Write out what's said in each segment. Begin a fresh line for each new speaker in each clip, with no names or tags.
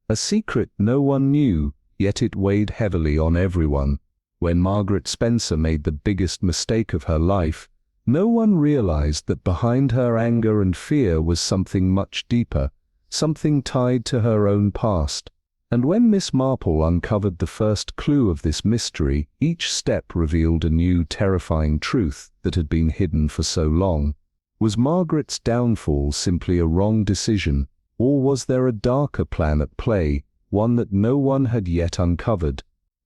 A secret no one knew, yet it weighed heavily on everyone. When Margaret Spencer made the biggest mistake of her life, no one realized that behind her anger and fear was something much deeper, something tied to her own past. And when Miss Marple uncovered the first clue of this mystery, each step revealed a new terrifying truth that had been hidden for so long. Was Margaret's downfall simply a wrong decision, or was there a darker plan at play, one that no one had yet uncovered?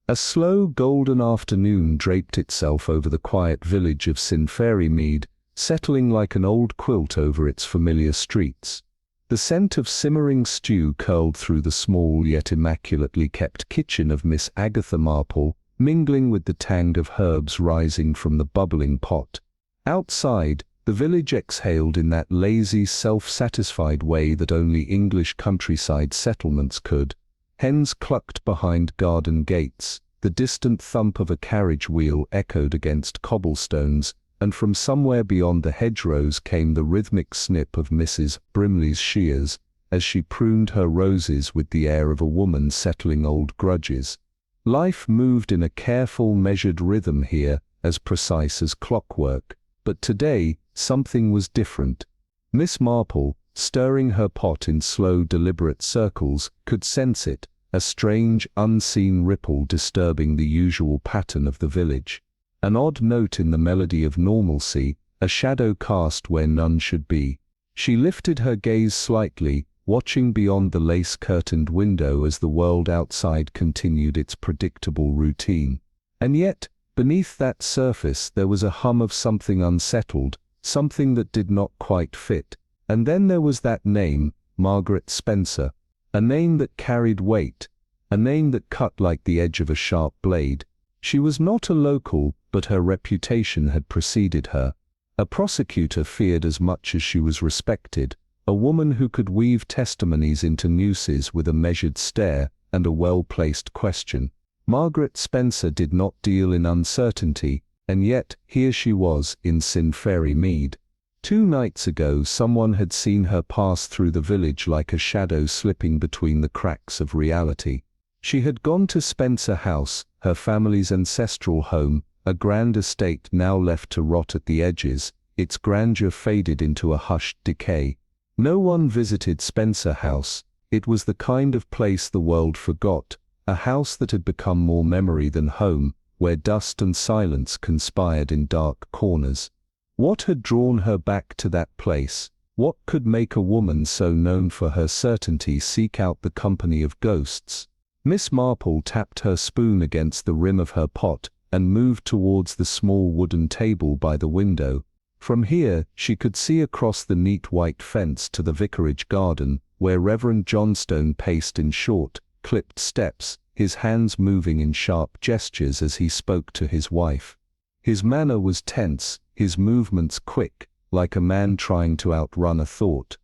A slow golden afternoon draped itself over the quiet village of Sinferrymead, settling like an old quilt over its familiar streets. The scent of simmering stew curled through the small yet immaculately kept kitchen of Miss Agatha Marple, mingling with the tang of herbs rising from the bubbling pot. Outside, the village exhaled in that lazy, self-satisfied way that only English countryside settlements could. Hens clucked behind garden gates, the distant thump of a carriage wheel echoed against cobblestones, and from somewhere beyond the hedgerows came the rhythmic snip of Mrs. Brimley's shears, as she pruned her roses with the air of a woman settling old grudges. Life moved in a careful, measured rhythm here, as precise as clockwork. But today, something was different. Miss Marple, stirring her pot in slow, deliberate circles, could sense it, a strange, unseen ripple disturbing the usual pattern of the village. An odd note in the melody of normalcy, a shadow cast where none should be. She lifted her gaze slightly, watching beyond the lace-curtained window as the world outside continued its predictable routine. And yet, beneath that surface there was a hum of something unsettled, something that did not quite fit. And then there was that name, Margaret Spencer, a name that carried weight, a name that cut like the edge of a sharp blade. She was not a local, but her reputation had preceded her. A prosecutor feared as much as she was respected, a woman who could weave testimonies into nooses with a measured stare and a well-placed question. Margaret Spencer did not deal in uncertainty, and yet here she was in Sinferrymead. 2 nights ago someone had seen her pass through the village like a shadow slipping between the cracks of reality. She had gone to Spencer House, her family's ancestral home, a grand estate now left to rot at the edges, its grandeur faded into a hushed decay. No one visited Spencer House. It was the kind of place the world forgot, a house that had become more memory than home, where dust and silence conspired in dark corners. What had drawn her back to that place? What could make a woman so known for her certainty seek out the company of ghosts? Miss Marple tapped her spoon against the rim of her pot and moved towards the small wooden table by the window. From here, she could see across the neat white fence to the vicarage garden, where Reverend Johnstone paced in short, clipped steps, his hands moving in sharp gestures as he spoke to his wife. His manner was tense, his movements quick, like a man trying to outrun a thought.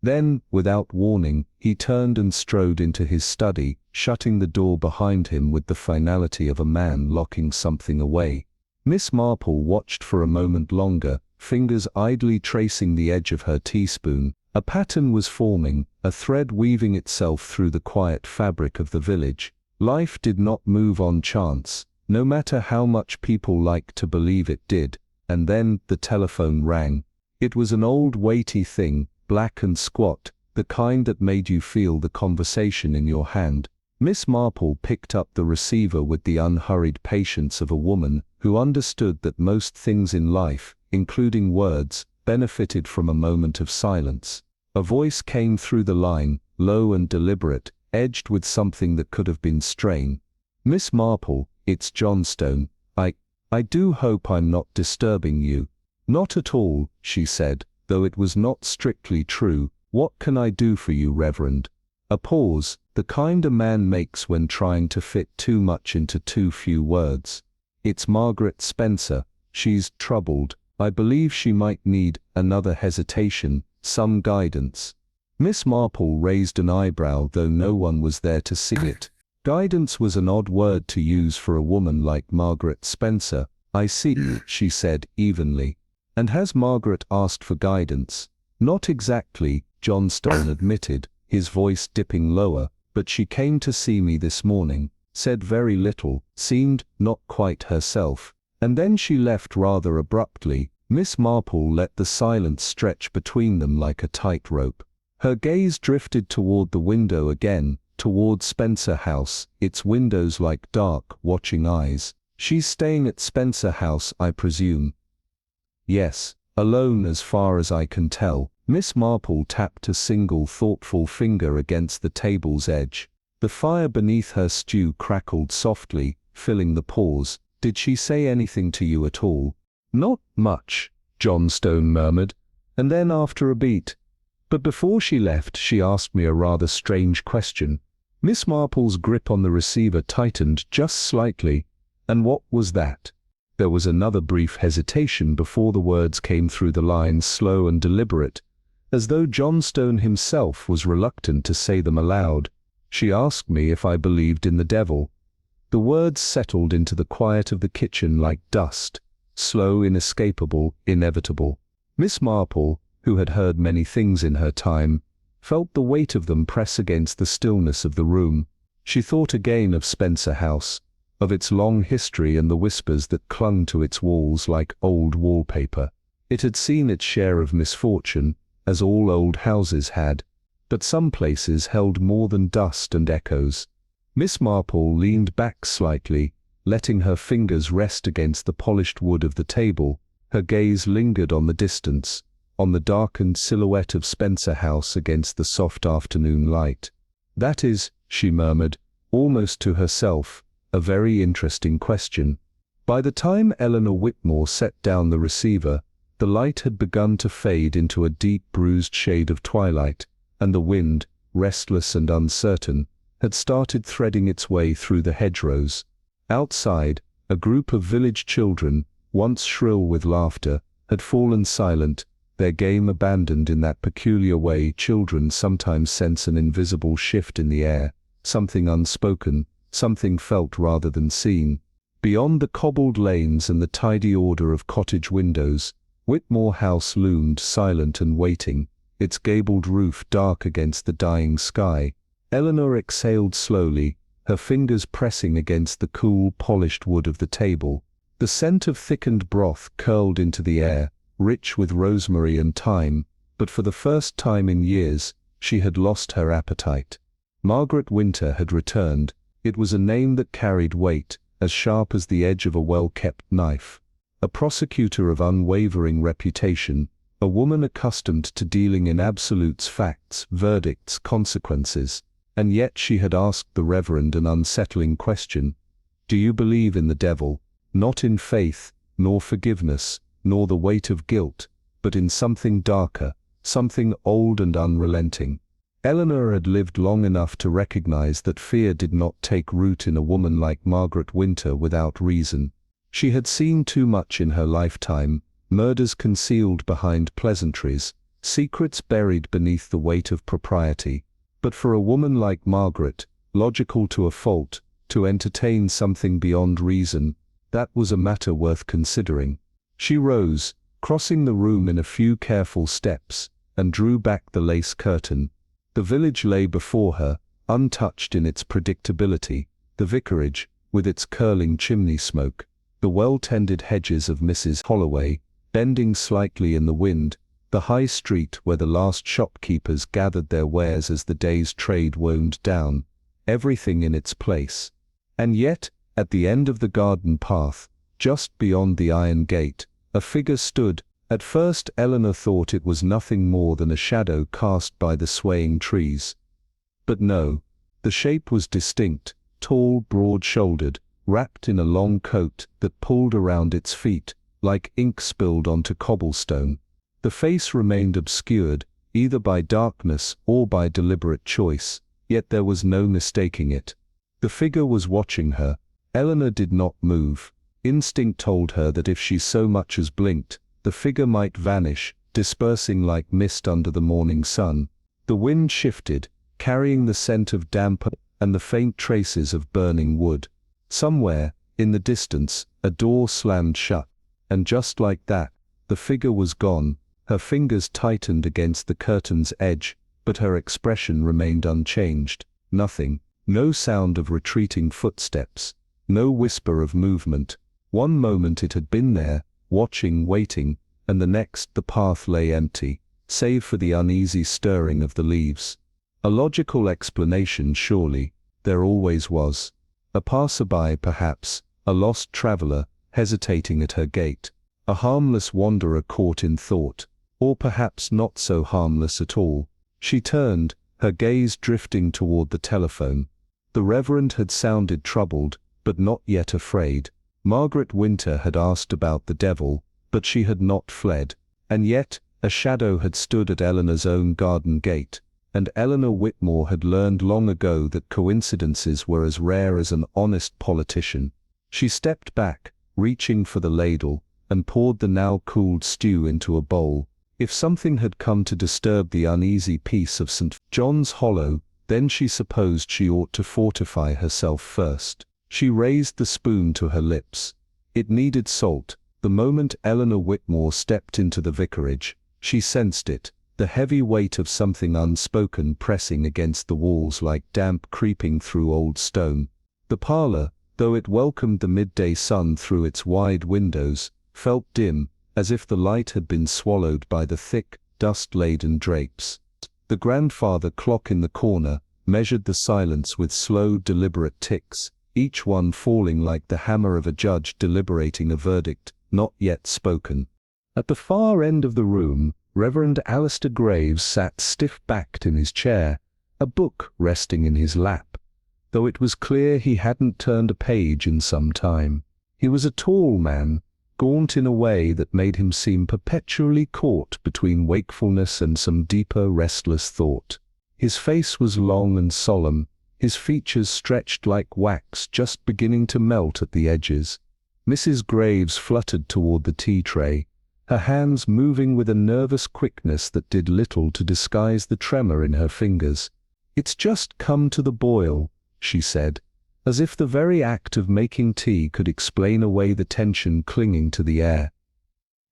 Then, without warning, he turned and strode into his study, shutting the door behind him with the finality of a man locking something away. Miss Marple watched for a moment longer, fingers idly tracing the edge of her teaspoon. A pattern was forming, a thread weaving itself through the quiet fabric of the village. Life did not move on chance, no matter how much people liked to believe it did. And then the telephone rang. It was an old weighty thing, black and squat, the kind that made you feel the conversation in your hand. Miss Marple picked up the receiver with the unhurried patience of a woman who understood that most things in life, including words, benefited from a moment of silence. A voice came through the line, low and deliberate, edged with something that could have been strain. "Miss Marple, it's Johnstone. I do hope I'm not disturbing you." "Not at all," she said, though it was not strictly true. "What can I do for you, Reverend?" A pause, the kind a man makes when trying to fit too much into too few words. "It's Margaret Spencer. She's troubled. I believe she might need," another hesitation, "some guidance." Miss Marple raised an eyebrow, though no one was there to see it. Guidance was an odd word to use for a woman like Margaret Spencer. "I see," she said evenly. "And has Margaret asked for guidance?" "Not exactly," Johnstone admitted, his voice dipping lower, but she came to see me this morning, said very little, seemed not quite herself, and then she left rather abruptly." Miss Marple let the silence stretch between them like a tightrope. Her gaze drifted toward the window again, toward Spencer House, its windows like dark, watching eyes. "She's staying at Spencer House, I presume?" "Yes, alone as far as I can tell." Miss Marple tapped a single thoughtful finger against the table's edge. The fire beneath her stew crackled softly, filling the pause. "Did she say anything to you at all?" "Not much," Johnstone murmured, and then after a beat, "But before she left she asked me a rather strange question." Miss Marple's grip on the receiver tightened just slightly. "And what was that?" There was another brief hesitation before the words came through the lines, slow and deliberate, as though Johnstone himself was reluctant to say them aloud. "She asked me if I believed in the devil." The words settled into the quiet of the kitchen like dust, slow, inescapable, inevitable. Miss Marple, who had heard many things in her time, felt the weight of them press against the stillness of the room. She thought again of Spencer House, of its long history and the whispers that clung to its walls like old wallpaper. It had seen its share of misfortune, as all old houses had, but some places held more than dust and echoes. Miss Marple leaned back slightly, letting her fingers rest against the polished wood of the table. Her gaze lingered on the distance, on the darkened silhouette of Spencer House against the soft afternoon light. "That is," she murmured, almost to herself, "a very interesting question." By the time Eleanor Whitmore set down the receiver, the light had begun to fade into a deep bruised shade of twilight, and the wind, restless and uncertain, had started threading its way through the hedgerows. Outside, a group of village children, once shrill with laughter, had fallen silent, their game abandoned in that peculiar way children sometimes sense an invisible shift in the air, something unspoken, something felt rather than seen. Beyond the cobbled lanes and the tidy order of cottage windows, Whitmore House loomed silent and waiting, its gabled roof dark against the dying sky. Eleanor exhaled slowly, her fingers pressing against the cool, polished wood of the table. The scent of thickened broth curled into the air, rich with rosemary and thyme, but for the first time in years, she had lost her appetite. Margaret Winter had returned. It was a name that carried weight, as sharp as the edge of a well-kept knife. A prosecutor of unwavering reputation, a woman accustomed to dealing in absolutes, facts, verdicts, consequences. And yet she had asked the reverend and unsettling question, "Do you believe in the devil?" Not in faith, nor forgiveness, nor the weight of guilt, but in something darker, something old and unrelenting. Eleanor had lived long enough to recognize that fear did not take root in a woman like Margaret Winter without reason. She had seen too much in her lifetime, murders concealed behind pleasantries, secrets buried beneath the weight of propriety. But for a woman like Margaret, logical to a fault, to entertain something beyond reason, that was a matter worth considering. She rose, crossing the room in a few careful steps, and drew back the lace curtain. The village lay before her, untouched in its predictability, the vicarage, with its curling chimney smoke, the well-tended hedges of Mrs. Holloway, bending slightly in the wind, the high street where the last shopkeepers gathered their wares as the day's trade wound down, everything in its place. And yet, at the end of the garden path, just beyond the iron gate, a figure stood. At first Eleanor thought it was nothing more than a shadow cast by the swaying trees. But no, the shape was distinct, tall, broad-shouldered, wrapped in a long coat that pulled around its feet, like ink spilled onto cobblestone. The face remained obscured, either by darkness or by deliberate choice, yet there was no mistaking it. The figure was watching her. Eleanor did not move. Instinct told her that if she so much as blinked, the figure might vanish, dispersing like mist under the morning sun. The wind shifted, carrying the scent of damp and the faint traces of burning wood. Somewhere, in the distance, a door slammed shut, and just like that, the figure was gone. Her fingers tightened against the curtain's edge, but her expression remained unchanged. Nothing. No sound of retreating footsteps. No whisper of movement. One moment it had been there, watching, waiting, and the next the path lay empty, save for the uneasy stirring of the leaves. A logical explanation, surely. There always was. A passerby, perhaps, a lost traveler, hesitating at her gate, a harmless wanderer caught in thought, or perhaps not so harmless at all. She turned, her gaze drifting toward the telephone. The Reverend had sounded troubled, but not yet afraid. Margaret Winter had asked about the devil, but she had not fled. And yet, a shadow had stood at Eleanor's own garden gate, and Eleanor Whitmore had learned long ago that coincidences were as rare as an honest politician. She stepped back, reaching for the ladle, and poured the now cooled stew into a bowl. If something had come to disturb the uneasy peace of St. John's Hollow, then she supposed she ought to fortify herself first. She raised the spoon to her lips. It needed salt. The moment Eleanor Whitmore stepped into the vicarage, she sensed it, the heavy weight of something unspoken pressing against the walls like damp creeping through old stone. The parlor, though it welcomed the midday sun through its wide windows, felt dim, as if the light had been swallowed by the thick, dust-laden drapes. The grandfather clock in the corner measured the silence with slow, deliberate ticks, each one falling like the hammer of a judge deliberating a verdict not yet spoken. At the far end of the room, Reverend Alistair Graves sat stiff-backed in his chair, a book resting in his lap, though it was clear he hadn't turned a page in some time. He was a tall man, gaunt in a way that made him seem perpetually caught between wakefulness and some deeper, restless thought. His face was long and solemn, his features stretched like wax just beginning to melt at the edges. Mrs. Graves fluttered toward the tea tray, her hands moving with a nervous quickness that did little to disguise the tremor in her fingers. "It's just come to the boil," she said, as if the very act of making tea could explain away the tension clinging to the air.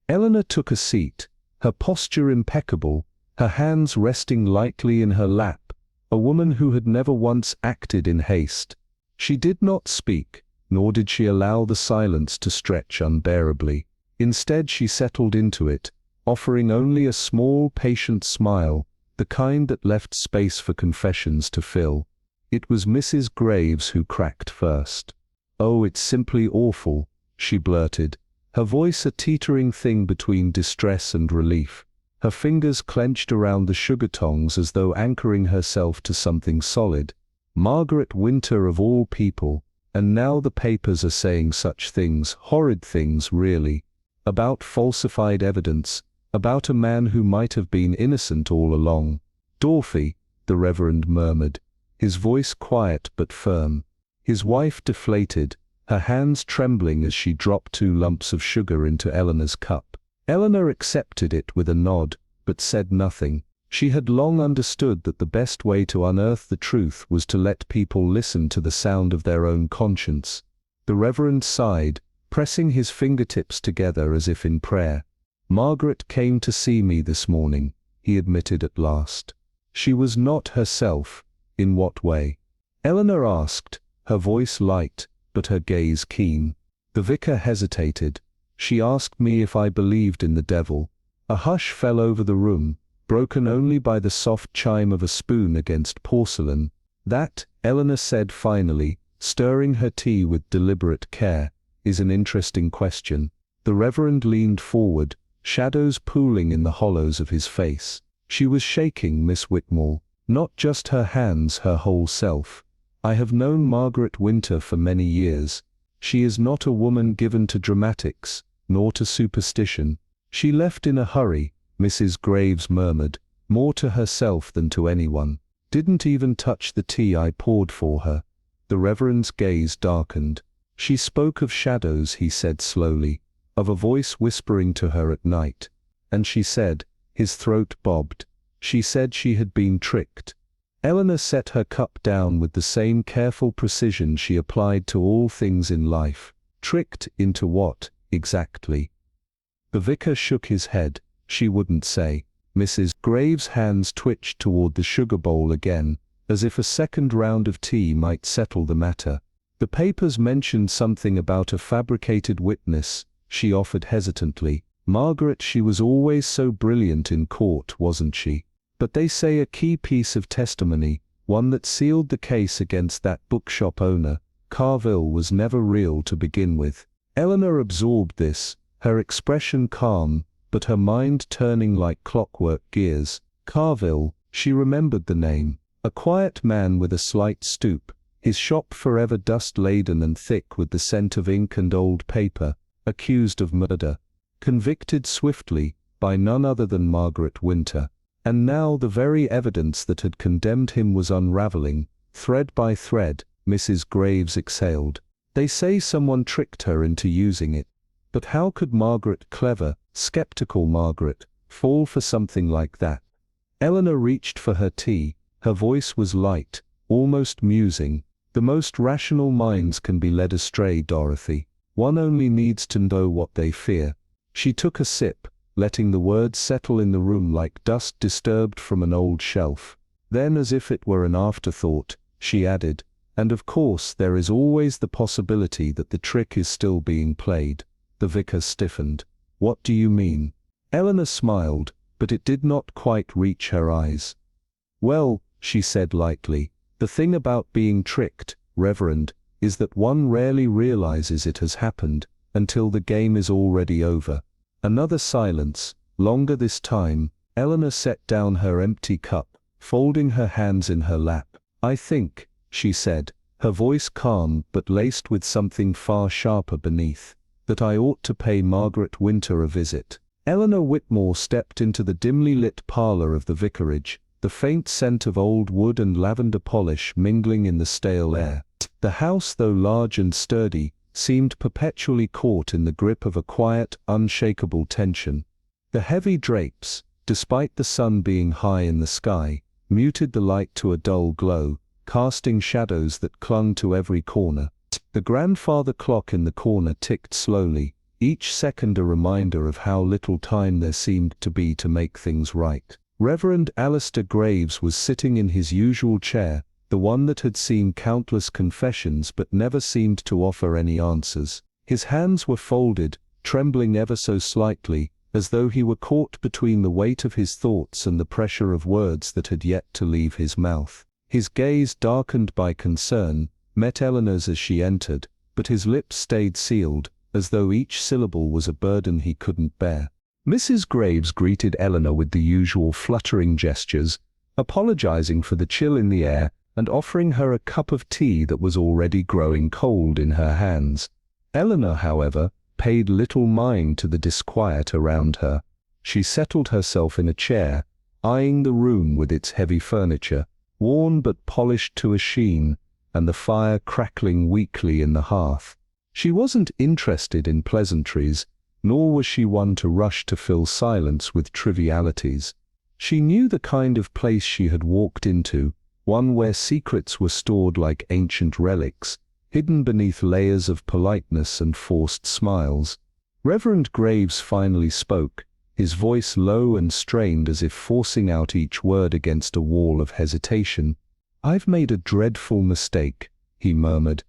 Eleanor took a seat, her posture impeccable, her hands resting lightly in her lap, a woman who had never once acted in haste. She did not speak, nor did she allow the silence to stretch unbearably. Instead she settled into it, offering only a small, patient smile, the kind that left space for confessions to fill. It was Mrs. Graves who cracked first. "Oh, it's simply awful," she blurted, her voice a teetering thing between distress and relief, her fingers clenched around the sugar tongs as though anchoring herself to something solid. Margaret Winter of all people, and now the papers are saying such things, horrid things really, about falsified evidence, about a man who might have been innocent all along. "Dorothy," the Reverend murmured, his voice quiet but firm. His wife deflated, her hands trembling as she dropped 2 lumps of sugar into Eleanor's cup. Eleanor accepted it with a nod, but said nothing. She had long understood that the best way to unearth the truth was to let people listen to the sound of their own conscience. The Reverend sighed, pressing his fingertips together as if in prayer. "Margaret came to see me this morning," he admitted at last. "She was not herself." "In what way?" Eleanor asked, her voice light, but her gaze keen. The vicar hesitated. "She asked me if I believed in the devil." A hush fell over the room, broken only by the soft chime of a spoon against porcelain. "That," Eleanor said finally, stirring her tea with deliberate care, "is an interesting question." The Reverend leaned forward, shadows pooling in the hollows of his face. "She was shaking, Miss Whitmore. Not just her hands, her whole self. I have known Margaret Winter for many years. She is not a woman given to dramatics, nor to superstition. She left in a hurry," Mrs. Graves murmured, more to herself than to anyone. "Didn't even touch the tea I poured for her." The Reverend's gaze darkened. "She spoke of shadows," he said slowly, "of a voice whispering to her at night. And she said," his throat bobbed, "she said she had been tricked." Eleanor set her cup down with the same careful precision she applied to all things in life. "Tricked into what, exactly?" The vicar shook his head. She wouldn't say. Mrs. Graves' hands twitched toward the sugar bowl again, as if a second round of tea might settle the matter. The papers mentioned something about a fabricated witness, she offered hesitantly. Margaret, she was always so brilliant in court, wasn't she? But they say a key piece of testimony, one that sealed the case against that bookshop owner, Carville, was never real to begin with. Eleanor absorbed this, her expression calm, but her mind turning like clockwork gears. Carville, she remembered the name. A quiet man with a slight stoop, his shop forever dust-laden and thick with the scent of ink and old paper, accused of murder, convicted swiftly by none other than Margaret Winter. And now the very evidence that had condemned him was unraveling, thread by thread. Mrs. Graves exhaled. They say someone tricked her into using it. But how could Margaret, clever, skeptical Margaret, fall for something like that? Eleanor reached for her tea. Her voice was light, almost musing. The most rational minds can be led astray, Dorothy. One only needs to know what they fear. She took a sip, letting the words settle in the room like dust disturbed from an old shelf. Then, as if it were an afterthought, she added, "And of course there is always the possibility that the trick is still being played." The vicar stiffened. "What do you mean?" Eleanor smiled, but it did not quite reach her eyes. "Well," she said lightly, "the thing about being tricked, Reverend, is that one rarely realizes it has happened until the game is already over." Another silence, longer this time. Eleanor set down her empty cup, folding her hands in her lap. "I think," she said, her voice calm but laced with something far sharper beneath, "that I ought to pay Margaret Winter a visit." Eleanor Whitmore stepped into the dimly lit parlor of the vicarage, the faint scent of old wood and lavender polish mingling in the stale air. The house, though large and sturdy, seemed perpetually caught in the grip of a quiet, unshakable tension. The heavy drapes, despite the sun being high in the sky, muted the light to a dull glow, casting shadows that clung to every corner. The grandfather clock in the corner ticked slowly, each second a reminder of how little time there seemed to be to make things right. Reverend Alistair Graves was sitting in his usual chair, the one that had seen countless confessions but never seemed to offer any answers. His hands were folded, trembling ever so slightly, as though he were caught between the weight of his thoughts and the pressure of words that had yet to leave his mouth. His gaze, darkened by concern, met Eleanor's as she entered, but his lips stayed sealed, as though each syllable was a burden he couldn't bear. Mrs. Graves greeted Eleanor with the usual fluttering gestures, apologizing for the chill in the air and offering her a cup of tea that was already growing cold in her hands. Eleanor, however, paid little mind to the disquiet around her. She settled herself in a chair, eyeing the room with its heavy furniture, worn but polished to a sheen, and the fire crackling weakly in the hearth. She wasn't interested in pleasantries, nor was she one to rush to fill silence with trivialities. She knew the kind of place she had walked into, one where secrets were stored like ancient relics, hidden beneath layers of politeness and forced smiles. Reverend Graves finally spoke, his voice low and strained as if forcing out each word against a wall of hesitation. "I've made a dreadful mistake," he murmured.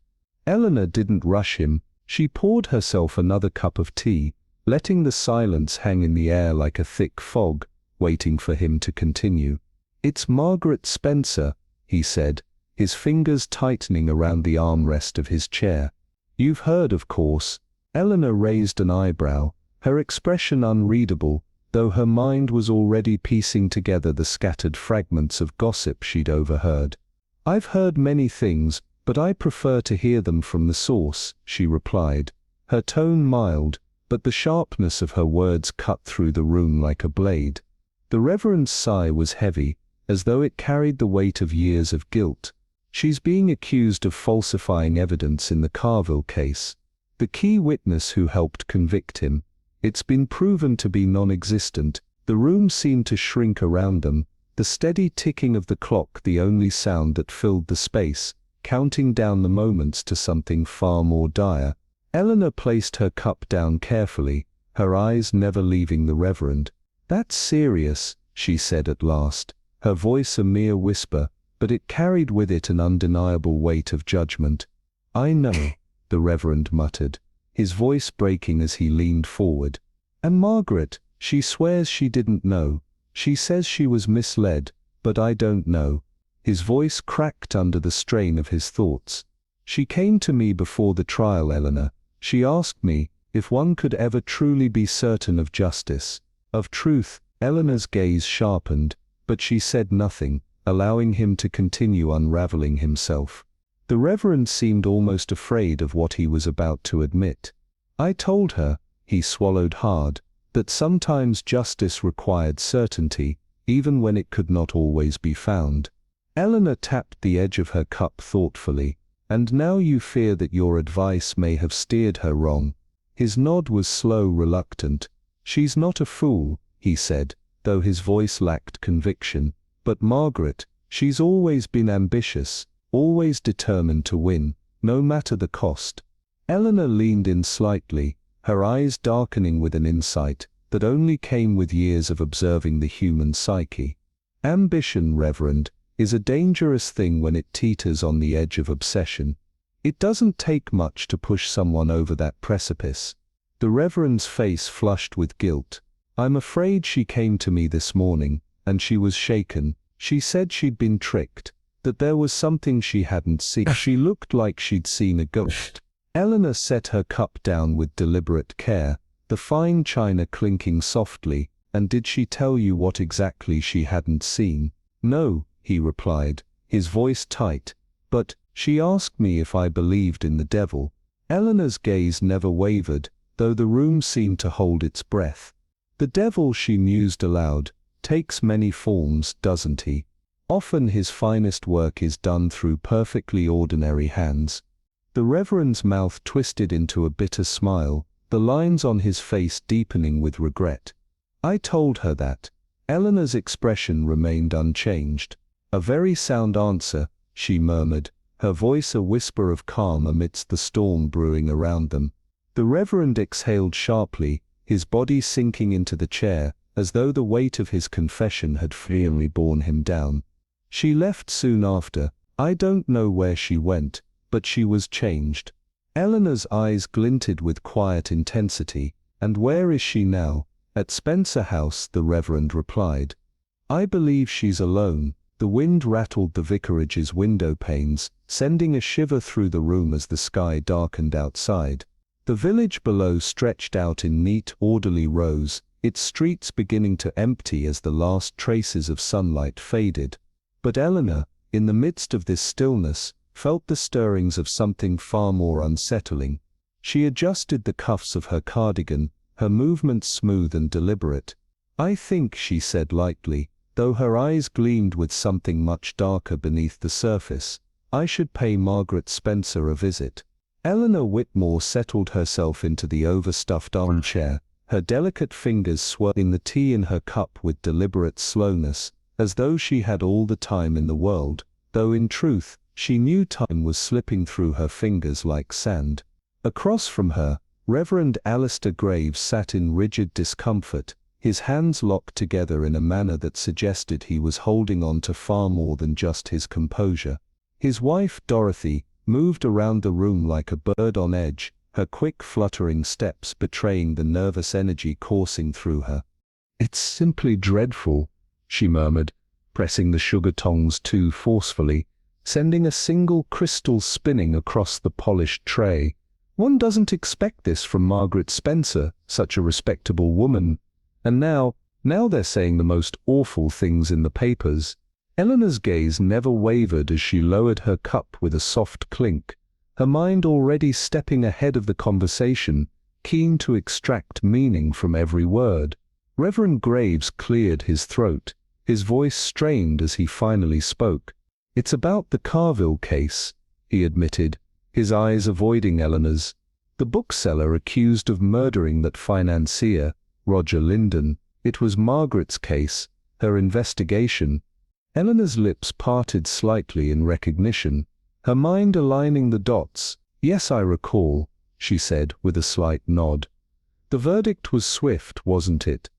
Eleanor didn't rush him. She poured herself another cup of tea, letting the silence hang in the air like a thick fog, waiting for him to continue. "It's Margaret Spencer," he said, his fingers tightening around the armrest of his chair. "You've heard, of course." Eleanor raised an eyebrow, her expression unreadable, though her mind was already piecing together the scattered fragments of gossip she'd overheard. "I've heard many things, but I prefer to hear them from the source," she replied, her tone mild, but the sharpness of her words cut through the room like a blade. The Reverend's sigh was heavy, as though it carried the weight of years of guilt. "She's being accused of falsifying evidence in the Carville case. The key witness who helped convict him. It's been proven to be non-existent." The room seemed to shrink around them, the steady ticking of the clock the only sound that filled the space, counting down the moments to something far more dire. Eleanor placed her cup down carefully, her eyes never leaving the Reverend. "That's serious," she said at last, her voice a mere whisper, but it carried with it an undeniable weight of judgment. "I know," the Reverend muttered, his voice breaking as he leaned forward. "And Margaret, she swears she didn't know. She says she was misled, but I don't know." His voice cracked under the strain of his thoughts. "She came to me before the trial, Eleanor. She asked me if one could ever truly be certain of justice, of truth." Eleanor's gaze sharpened, but she said nothing, allowing him to continue unraveling himself. The Reverend seemed almost afraid of what he was about to admit. "I told her," he swallowed hard, "that sometimes justice required certainty, even when it could not always be found." Eleanor tapped the edge of her cup thoughtfully. "And now you fear that your advice may have steered her wrong." His nod was slow, reluctant. "She's not a fool," he said, though his voice lacked conviction. "But Margaret, she's always been ambitious, always determined to win, no matter the cost." Eleanor leaned in slightly, her eyes darkening with an insight that only came with years of observing the human psyche. "Ambition, Reverend, is a dangerous thing when it teeters on the edge of obsession. It doesn't take much to push someone over that precipice." The Reverend's face flushed with guilt. "I'm afraid she came to me this morning, and she was shaken. She said she'd been tricked, that there was something she hadn't seen. She looked like she'd seen a ghost." Eleanor set her cup down with deliberate care, the fine china clinking softly. "And did she tell you what exactly she hadn't seen?" "No," he replied, his voice tight, "but she asked me if I believed in the devil." Eleanor's gaze never wavered, though the room seemed to hold its breath. "The devil," she mused aloud, "takes many forms, doesn't he? Often his finest work is done through perfectly ordinary hands." The Reverend's mouth twisted into a bitter smile, the lines on his face deepening with regret. "I told her that." Eleanor's expression remained unchanged. "A very sound answer," she murmured, her voice a whisper of calm amidst the storm brewing around them. The Reverend exhaled sharply, his body sinking into the chair, as though the weight of his confession had firmly borne him down. "She left soon after. I don't know where she went, but she was changed." Eleanor's eyes glinted with quiet intensity. "And where is she now?" "At Spencer House," the Reverend replied. "I believe she's alone." The wind rattled the vicarage's window panes, sending a shiver through the room as the sky darkened outside. The village below stretched out in neat, orderly rows, its streets beginning to empty as the last traces of sunlight faded. But Eleanor, in the midst of this stillness, felt the stirrings of something far more unsettling. She adjusted the cuffs of her cardigan, her movements smooth and deliberate. "I think," she said lightly, though her eyes gleamed with something much darker beneath the surface, "I should pay Margaret Spencer a visit." Eleanor Whitmore settled herself into the overstuffed armchair, her delicate fingers swirling the tea in her cup with deliberate slowness, as though she had all the time in the world, though in truth, she knew time was slipping through her fingers like sand. Across from her, Reverend Alistair Graves sat in rigid discomfort, his hands locked together in a manner that suggested he was holding on to far more than just his composure. His wife, Dorothy, moved around the room like a bird on edge, her quick fluttering steps betraying the nervous energy coursing through her. "It's simply dreadful," she murmured, pressing the sugar tongs too forcefully, sending a single crystal spinning across the polished tray. "One doesn't expect this from Margaret Spencer, such a respectable woman. And now they're saying the most awful things in the papers." Eleanor's gaze never wavered as she lowered her cup with a soft clink, her mind already stepping ahead of the conversation, keen to extract meaning from every word. Reverend Graves cleared his throat, his voice strained as he finally spoke. "It's about the Carville case," he admitted, his eyes avoiding Eleanor's. "The bookseller accused of murdering that financier, Roger Linden. It was Margaret's case, her investigation." Eleanor's lips parted slightly in recognition, her mind aligning the dots. "Yes, I recall," she said with a slight nod. "The verdict was swift, wasn't it?"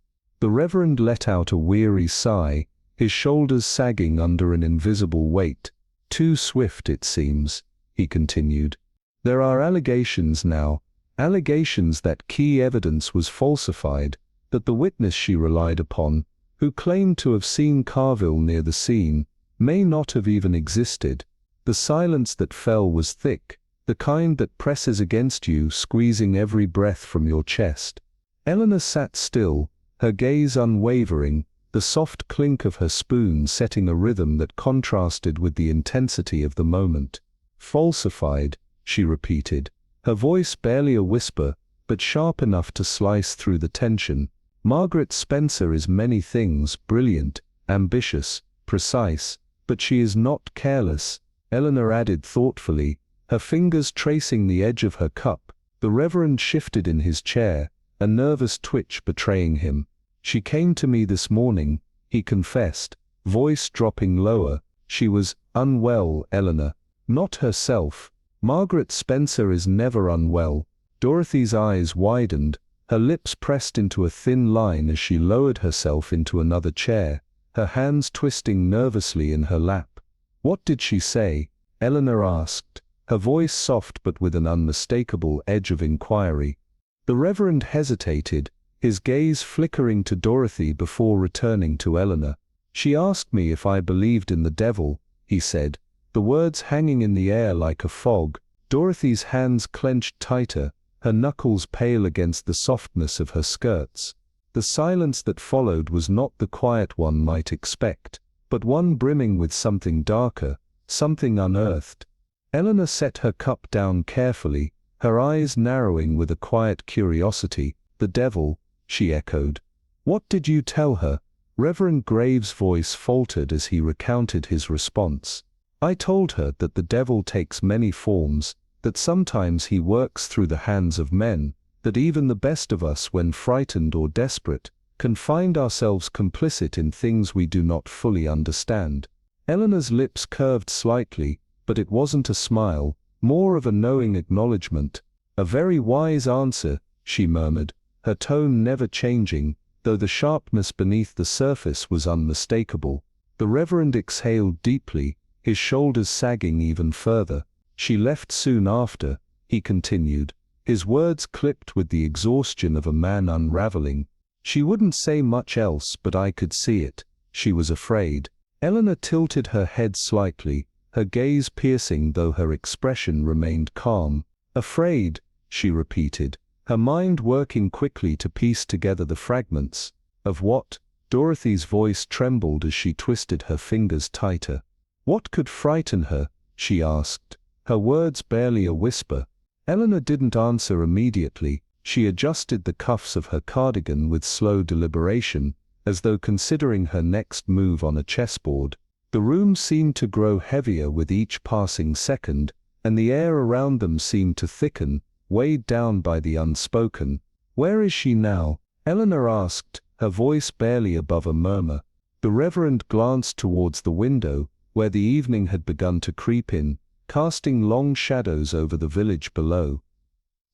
The Reverend let out a weary sigh, his shoulders sagging under an invisible weight. "Too swift, it seems," he continued. "There are allegations now, allegations that key evidence was falsified, that the witness she relied upon, who claimed to have seen Carville near the scene, may not have even existed. The silence that fell was thick, the kind that presses against you, squeezing every breath from your chest." Eleanor sat still, her gaze unwavering, the soft clink of her spoon setting a rhythm that contrasted with the intensity of the moment. "Falsified," she repeated, her voice barely a whisper, but sharp enough to slice through the tension. "Margaret Spencer is many things, brilliant, ambitious, precise, but she is not careless," Eleanor added thoughtfully, her fingers tracing the edge of her cup. The Reverend shifted in his chair, a nervous twitch betraying him. "She came to me this morning," he confessed, voice dropping lower. "She was unwell, Eleanor. Not herself. Margaret Spencer is never unwell." Dorothy's eyes widened, her lips pressed into a thin line as she lowered herself into another chair, her hands twisting nervously in her lap. "What did she say?" Eleanor asked, her voice soft but with an unmistakable edge of inquiry. The Reverend hesitated, his gaze flickering to Dorothy before returning to Eleanor. "She asked me if I believed in the devil," he said, the words hanging in the air like a fog. Dorothy's hands clenched tighter, her knuckles pale against the softness of her skirts. The silence that followed was not the quiet one might expect, but one brimming with something darker, something unearthed. Eleanor set her cup down carefully, her eyes narrowing with a quiet curiosity. "The devil," she echoed. "What did you tell her?" Reverend Graves' voice faltered as he recounted his response. "I told her that the devil takes many forms, that sometimes he works through the hands of men, that even the best of us, when frightened or desperate, can find ourselves complicit in things we do not fully understand." Eleanor's lips curved slightly, but it wasn't a smile, more of a knowing acknowledgement. "A very wise answer," she murmured, her tone never changing, though the sharpness beneath the surface was unmistakable. The Reverend exhaled deeply, his shoulders sagging even further. "She left soon after," he continued, his words clipped with the exhaustion of a man unraveling. "She wouldn't say much else, but I could see it. She was afraid." Eleanor tilted her head slightly, her gaze piercing though her expression remained calm. "Afraid," she repeated, her mind working quickly to piece together the fragments. "Of what?" Dorothy's voice trembled as she twisted her fingers tighter. "What could frighten her?" she asked, her words barely a whisper. Eleanor didn't answer immediately. She adjusted the cuffs of her cardigan with slow deliberation, as though considering her next move on a chessboard. The room seemed to grow heavier with each passing second, and the air around them seemed to thicken, weighed down by the unspoken. "Where is she now?" Eleanor asked, her voice barely above a murmur. The Reverend glanced towards the window, where the evening had begun to creep in, casting long shadows over the village below.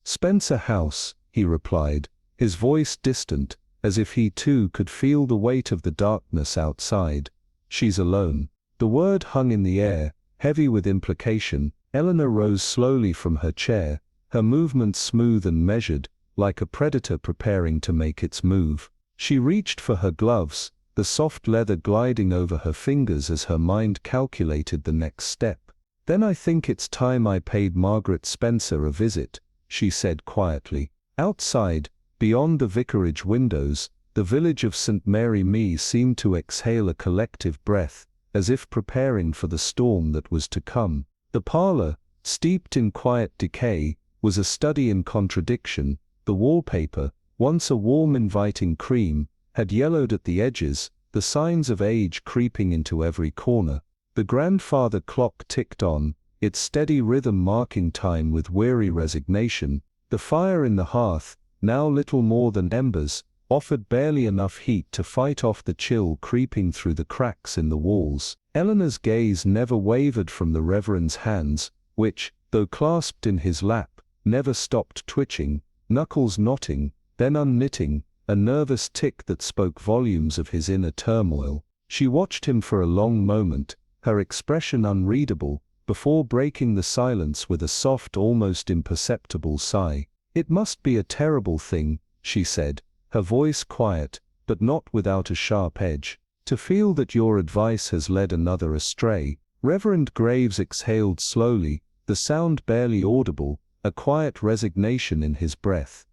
"Spencer House," he replied, his voice distant, as if he too could feel the weight of the darkness outside. "She's alone." The word hung in the air, heavy with implication. Eleanor rose slowly from her chair, her movements smooth and measured, like a predator preparing to make its move. She reached for her gloves, the soft leather gliding over her fingers as her mind calculated the next step. "Then I think it's time I paid Margaret Spencer a visit," she said quietly. Outside, beyond the vicarage windows, the village of St. Mary Me seemed to exhale a collective breath, as if preparing for the storm that was to come. The parlor, steeped in quiet decay, was a study in contradiction. The wallpaper, once a warm inviting cream, had yellowed at the edges, the signs of age creeping into every corner. The grandfather clock ticked on, its steady rhythm marking time with weary resignation. The fire in the hearth, now little more than embers, offered barely enough heat to fight off the chill creeping through the cracks in the walls. Eleanor's gaze never wavered from the Reverend's hands, which, though clasped in his lap, never stopped twitching, knuckles knotting, then unknitting, a nervous tick that spoke volumes of his inner turmoil. She watched him for a long moment, her expression unreadable, before breaking the silence with a soft, almost imperceptible sigh. "It must be a terrible thing," she said, her voice quiet, but not without a sharp edge, "to feel that your advice has led another astray." Reverend Graves exhaled slowly, the sound barely audible, a quiet resignation in his breath.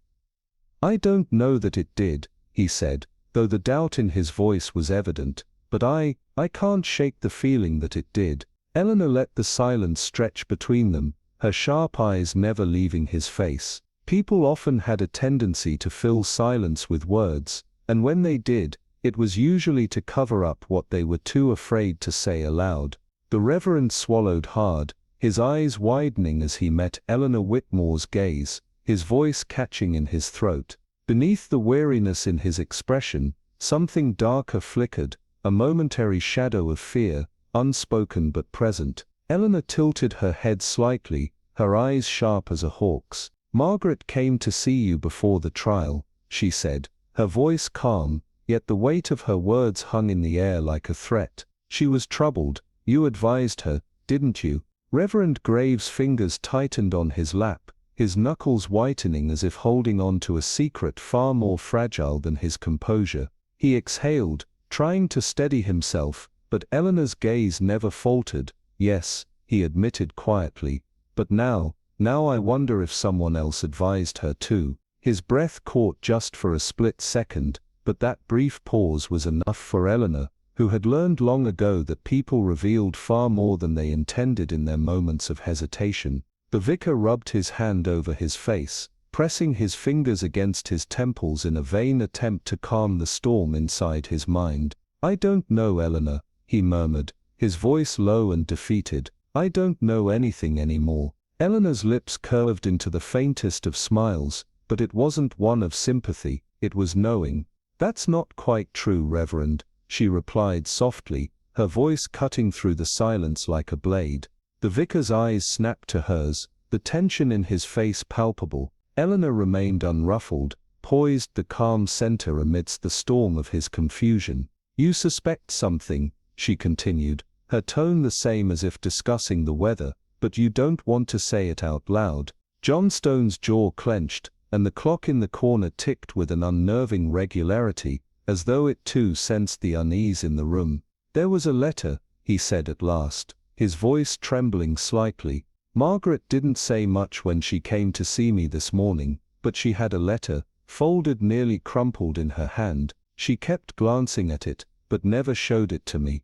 "I don't know that it did," he said, though the doubt in his voice was evident, "but I can't shake the feeling that it did." Eleanor let the silence stretch between them, her sharp eyes never leaving his face. People often had a tendency to fill silence with words, and when they did, it was usually to cover up what they were too afraid to say aloud. The Reverend swallowed hard, his eyes widening as he met Eleanor Whitmore's gaze, his voice catching in his throat. Beneath the weariness in his expression, something darker flickered, a momentary shadow of fear, unspoken but present. Eleanor tilted her head slightly, her eyes sharp as a hawk's. "Margaret came to see you before the trial," she said, her voice calm, yet the weight of her words hung in the air like a threat. "She was troubled. You advised her, didn't you?" Reverend Graves' fingers tightened on his lap, his knuckles whitening as if holding on to a secret far more fragile than his composure. He exhaled, trying to steady himself, but Eleanor's gaze never faltered. "Yes," he admitted quietly, "but now I wonder if someone else advised her too." His breath caught just for a split second, but that brief pause was enough for Eleanor, who had learned long ago that people revealed far more than they intended in their moments of hesitation. The vicar rubbed his hand over his face, pressing his fingers against his temples in a vain attempt to calm the storm inside his mind. "I don't know, Eleanor," he murmured, his voice low and defeated. "I don't know anything anymore." Eleanor's lips curved into the faintest of smiles, but it wasn't one of sympathy, it was knowing. "That's not quite true, Reverend," she replied softly, her voice cutting through the silence like a blade. The vicar's eyes snapped to hers, the tension in his face palpable. Eleanor remained unruffled, poised the calm center amidst the storm of his confusion. "You suspect something," she continued, her tone the same as if discussing the weather, "but you don't want to say it out loud." Johnstone's jaw clenched, and the clock in the corner ticked with an unnerving regularity, as though it too sensed the unease in the room. "There was a letter," he said at last, his voice trembling slightly. "Margaret didn't say much when she came to see me this morning, but she had a letter, folded nearly crumpled in her hand. She kept glancing at it, but never showed it to me.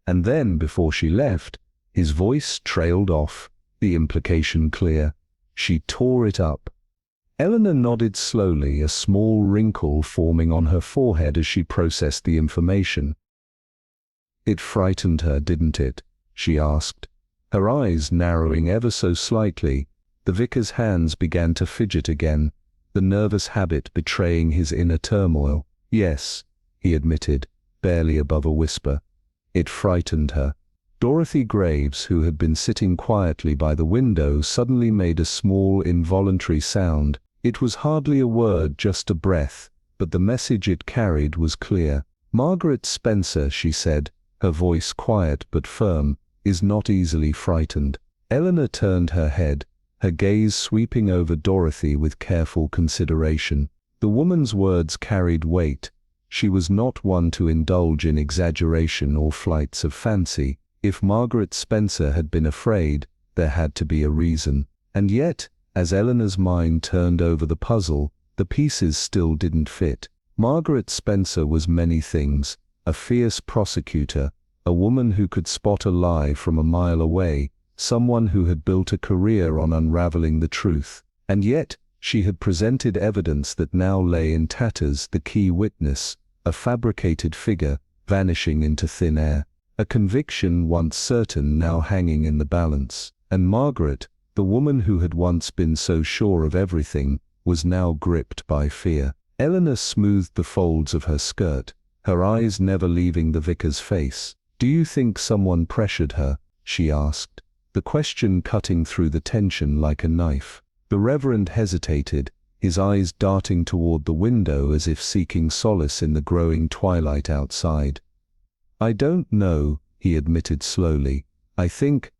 And then before she left," his voice trailed off, the implication clear, "she tore it up." Eleanor nodded slowly, a small wrinkle forming on her forehead as she processed the information. "It frightened her, didn't it?" she asked, her eyes narrowing ever so slightly. The vicar's hands began to fidget again, the nervous habit betraying his inner turmoil. "Yes," he admitted, barely above a whisper. "It frightened her." Dorothy Graves, who had been sitting quietly by the window, suddenly made a small involuntary sound. It was hardly a word, just a breath, but the message it carried was clear. "Margaret Spencer," she said, her voice quiet but firm, "is not easily frightened." Eleanor turned her head, her gaze sweeping over Dorothy with careful consideration. The woman's words carried weight. She was not one to indulge in exaggeration or flights of fancy. If Margaret Spencer had been afraid, there had to be a reason. And yet, as Eleanor's mind turned over the puzzle, the pieces still didn't fit. Margaret Spencer was many things: a fierce prosecutor, a woman who could spot a lie from a mile away, someone who had built a career on unraveling the truth. And yet, she had presented evidence that now lay in tatters, the key witness, a fabricated figure, vanishing into thin air, a conviction once certain now hanging in the balance. And Margaret, the woman who had once been so sure of everything, was now gripped by fear. Eleanor smoothed the folds of her skirt, her eyes never leaving the vicar's face. "Do you think someone pressured her?" she asked, the question cutting through the tension like a knife. The Reverend hesitated, his eyes darting toward the window as if seeking solace in the growing twilight outside. I don't know, he admitted slowly. I think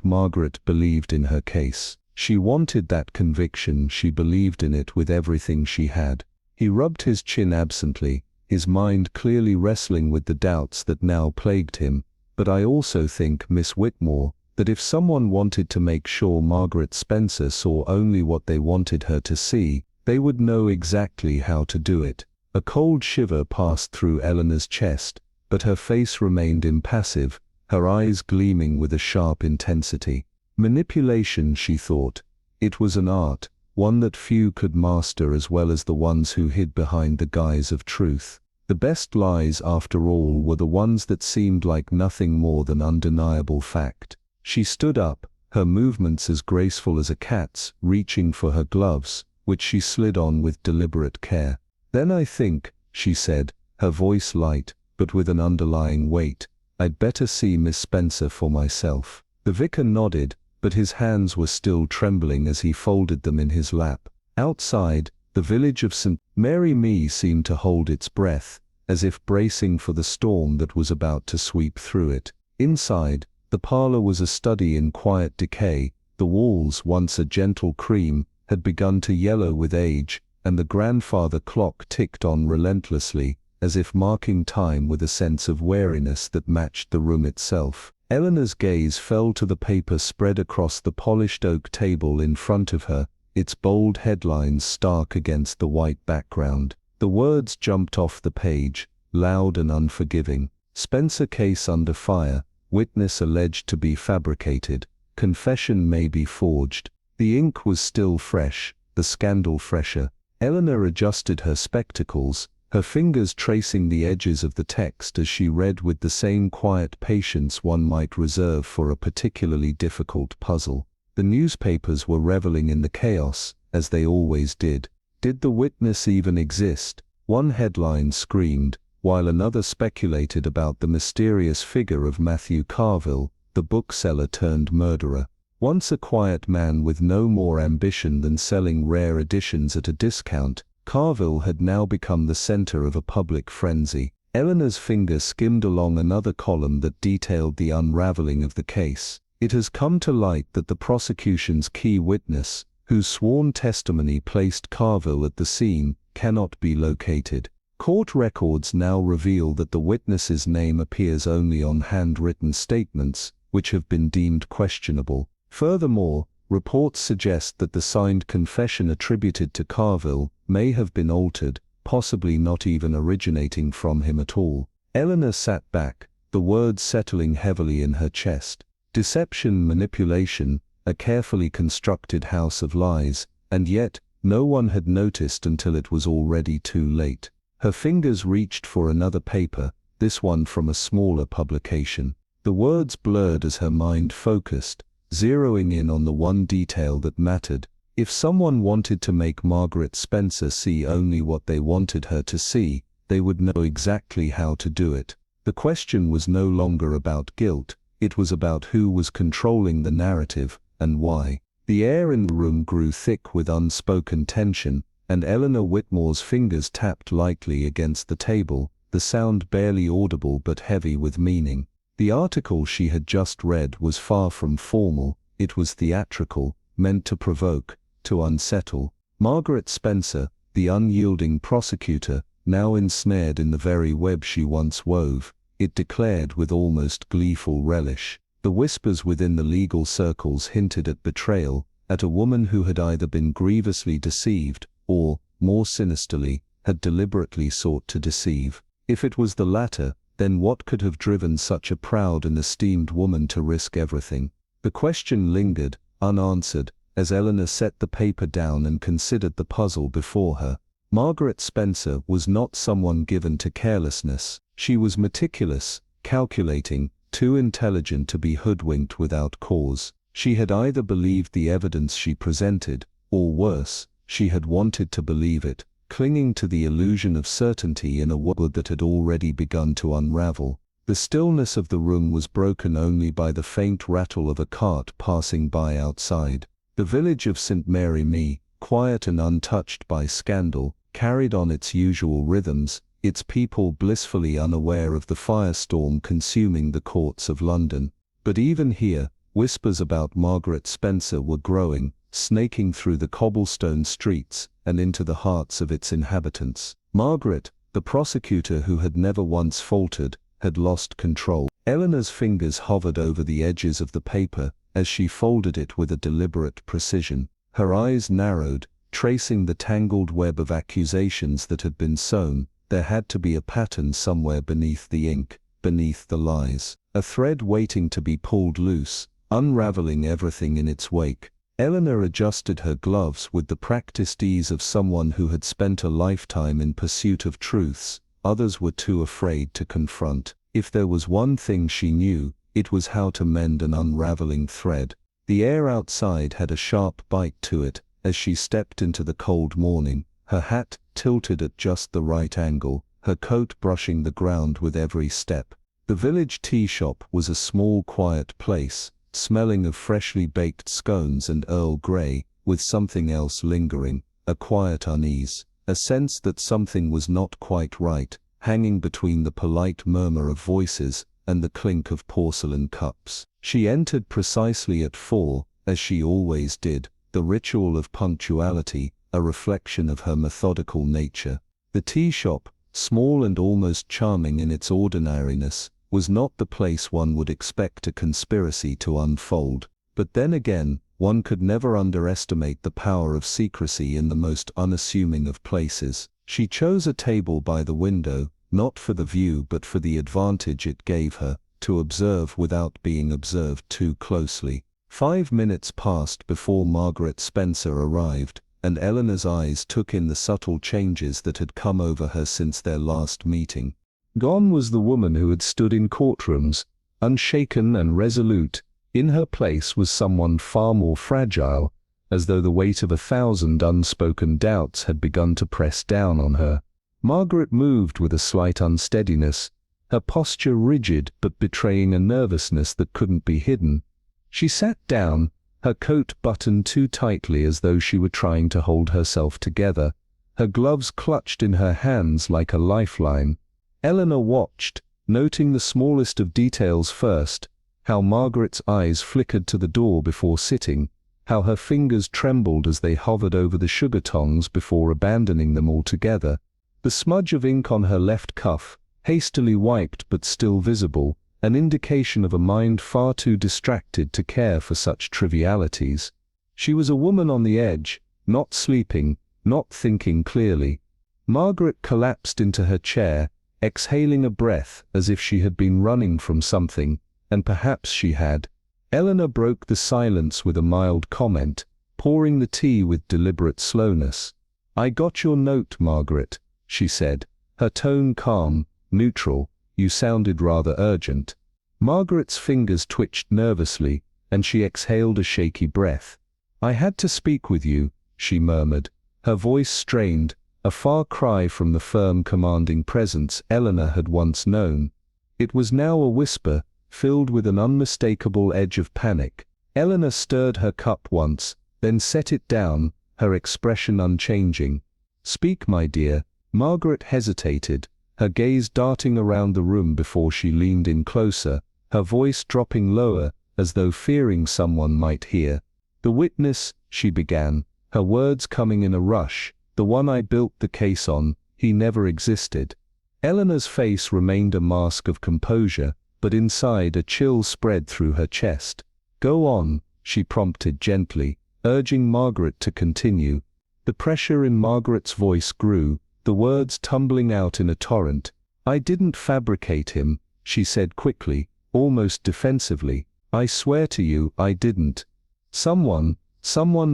Margaret believed in her case. She wanted that conviction, she believed in it with everything she had. He rubbed his chin absently, his mind clearly wrestling with the doubts that now plagued him. But I also think, Miss Whitmore, that if someone wanted to make sure Margaret Spencer saw only what they wanted her to see, they would know exactly how to do it. A cold shiver passed through Eleanor's chest, but her face remained impassive, her eyes gleaming with a sharp intensity. Manipulation, she thought. It was an art, one that few could master as well as the ones who hid behind the guise of truth. The best lies, after all, were the ones that seemed like nothing more than undeniable fact. She stood up, her movements as graceful as a cat's, reaching for her gloves, which she slid on with deliberate care. Then I think, she said, her voice light, but with an underlying weight, I'd better see Miss Spencer for myself. The vicar nodded, but his hands were still trembling as he folded them in his lap. Outside, the village of St. Mary Me seemed to hold its breath, as if bracing for the storm that was about to sweep through it. Inside, the parlor was a study in quiet decay. The walls, once a gentle cream, had begun to yellow with age, and the grandfather clock ticked on relentlessly, as if marking time with a sense of wariness that matched the room itself. Eleanor's gaze fell to the paper spread across the polished oak table in front of her, its bold headlines stark against the white background. The words jumped off the page, loud and unforgiving. Spencer case under fire, witness alleged to be fabricated, confession may be forged. The ink was still fresh, the scandal fresher. Eleanor adjusted her spectacles, her fingers tracing the edges of the text as she read with the same quiet patience one might reserve for a particularly difficult puzzle. The newspapers were reveling in the chaos, as they always did. Did the witness even exist? One headline screamed, while another speculated about the mysterious figure of Matthew Carville, the bookseller turned murderer. Once a quiet man with no more ambition than selling rare editions at a discount, Carville had now become the center of a public frenzy. Eleanor's finger skimmed along another column that detailed the unraveling of the case. It has come to light that the prosecution's key witness, whose sworn testimony placed Carville at the scene, cannot be located. Court records now reveal that the witness's name appears only on handwritten statements, which have been deemed questionable. Furthermore, reports suggest that the signed confession attributed to Carville may have been altered, possibly not even originating from him at all. Eleanor sat back, the words settling heavily in her chest. Deception, manipulation, a carefully constructed house of lies, and yet, no one had noticed until it was already too late. Her fingers reached for another paper, this one from a smaller publication. The words blurred as her mind focused, zeroing in on the one detail that mattered. If someone wanted to make Margaret Spencer see only what they wanted her to see, they would know exactly how to do it. The question was no longer about guilt, it was about who was controlling the narrative, and why. The air in the room grew thick with unspoken tension, and Eleanor Whitmore's fingers tapped lightly against the table, the sound barely audible but heavy with meaning. The article she had just read was far from formal, it was theatrical, meant to provoke, to unsettle. Margaret Spencer, the unyielding prosecutor, now ensnared in the very web she once wove, it declared with almost gleeful relish. The whispers within the legal circles hinted at betrayal, at a woman who had either been grievously deceived, or, more sinisterly, had deliberately sought to deceive. If it was the latter, then what could have driven such a proud and esteemed woman to risk everything? The question lingered, unanswered, as Eleanor set the paper down and considered the puzzle before her. Margaret Spencer was not someone given to carelessness. She was meticulous, calculating, too intelligent to be hoodwinked without cause. She had either believed the evidence she presented, or worse, she had wanted to believe it, clinging to the illusion of certainty in a world that had already begun to unravel. The stillness of the room was broken only by the faint rattle of a cart passing by outside. The village of St. Mary Me, quiet and untouched by scandal, carried on its usual rhythms, its people blissfully unaware of the firestorm consuming the courts of London. But even here, whispers about Margaret Spencer were growing, snaking through the cobblestone streets and into the hearts of its inhabitants. Margaret, the prosecutor who had never once faltered, had lost control. Eleanor's fingers hovered over the edges of the paper as she folded it with a deliberate precision. Her eyes narrowed, tracing the tangled web of accusations that had been sown. There had to be a pattern somewhere beneath the ink, beneath the lies. A thread waiting to be pulled loose, unraveling everything in its wake. Eleanor adjusted her gloves with the practiced ease of someone who had spent a lifetime in pursuit of truths others were too afraid to confront. If there was one thing she knew, it was how to mend an unraveling thread. The air outside had a sharp bite to it as she stepped into the cold morning, her hat tilted at just the right angle, her coat brushing the ground with every step. The village tea shop was a small quiet place, smelling of freshly baked scones and Earl Grey, with something else lingering, a quiet unease, a sense that something was not quite right, hanging between the polite murmur of voices and the clink of porcelain cups. She entered precisely at 4, as she always did, the ritual of punctuality, a reflection of her methodical nature. The tea shop, small and almost charming in its ordinariness, was not the place one would expect a conspiracy to unfold. But then again, one could never underestimate the power of secrecy in the most unassuming of places. She chose a table by the window, not for the view but for the advantage it gave her, to observe without being observed too closely. 5 minutes passed before Margaret Spencer arrived, and Eleanor's eyes took in the subtle changes that had come over her since their last meeting. Gone was the woman who had stood in courtrooms, unshaken and resolute. In her place was someone far more fragile, as though the weight of 1,000 unspoken doubts had begun to press down on her. Margaret moved with a slight unsteadiness, her posture rigid but betraying a nervousness that couldn't be hidden. She sat down, her coat buttoned too tightly as though she were trying to hold herself together, her gloves clutched in her hands like a lifeline. Eleanor watched, noting the smallest of details first, how Margaret's eyes flickered to the door before sitting, how her fingers trembled as they hovered over the sugar tongs before abandoning them altogether. The smudge of ink on her left cuff, hastily wiped but still visible, an indication of a mind far too distracted to care for such trivialities. She was a woman on the edge, not sleeping, not thinking clearly. Margaret collapsed into her chair, exhaling a breath as if she had been running from something, and perhaps she had. Eleanor broke the silence with a mild comment, pouring the tea with deliberate slowness. "I got your note, Margaret," she said, her tone calm, neutral. "You sounded rather urgent." Margaret's fingers twitched nervously, and she exhaled a shaky breath. "I had to speak with you," she murmured, her voice strained, a far cry from the firm commanding presence Eleanor had once known. It was now a whisper, filled with an unmistakable edge of panic. Eleanor stirred her cup once, then set it down, her expression unchanging. "Speak, my dear." Margaret hesitated, her gaze darting around the room before she leaned in closer, her voice dropping lower, as though fearing someone might hear. "The witness," she began, her words coming in a rush, "the one I built the case on, he never existed." Eleanor's face remained a mask of composure, but inside a chill spread through her chest. "Go on," she prompted gently, urging Margaret to continue. The pressure in Margaret's voice grew, the words tumbling out in a torrent. "I didn't fabricate him," she said quickly, almost defensively. "I swear to you, I didn't. Someone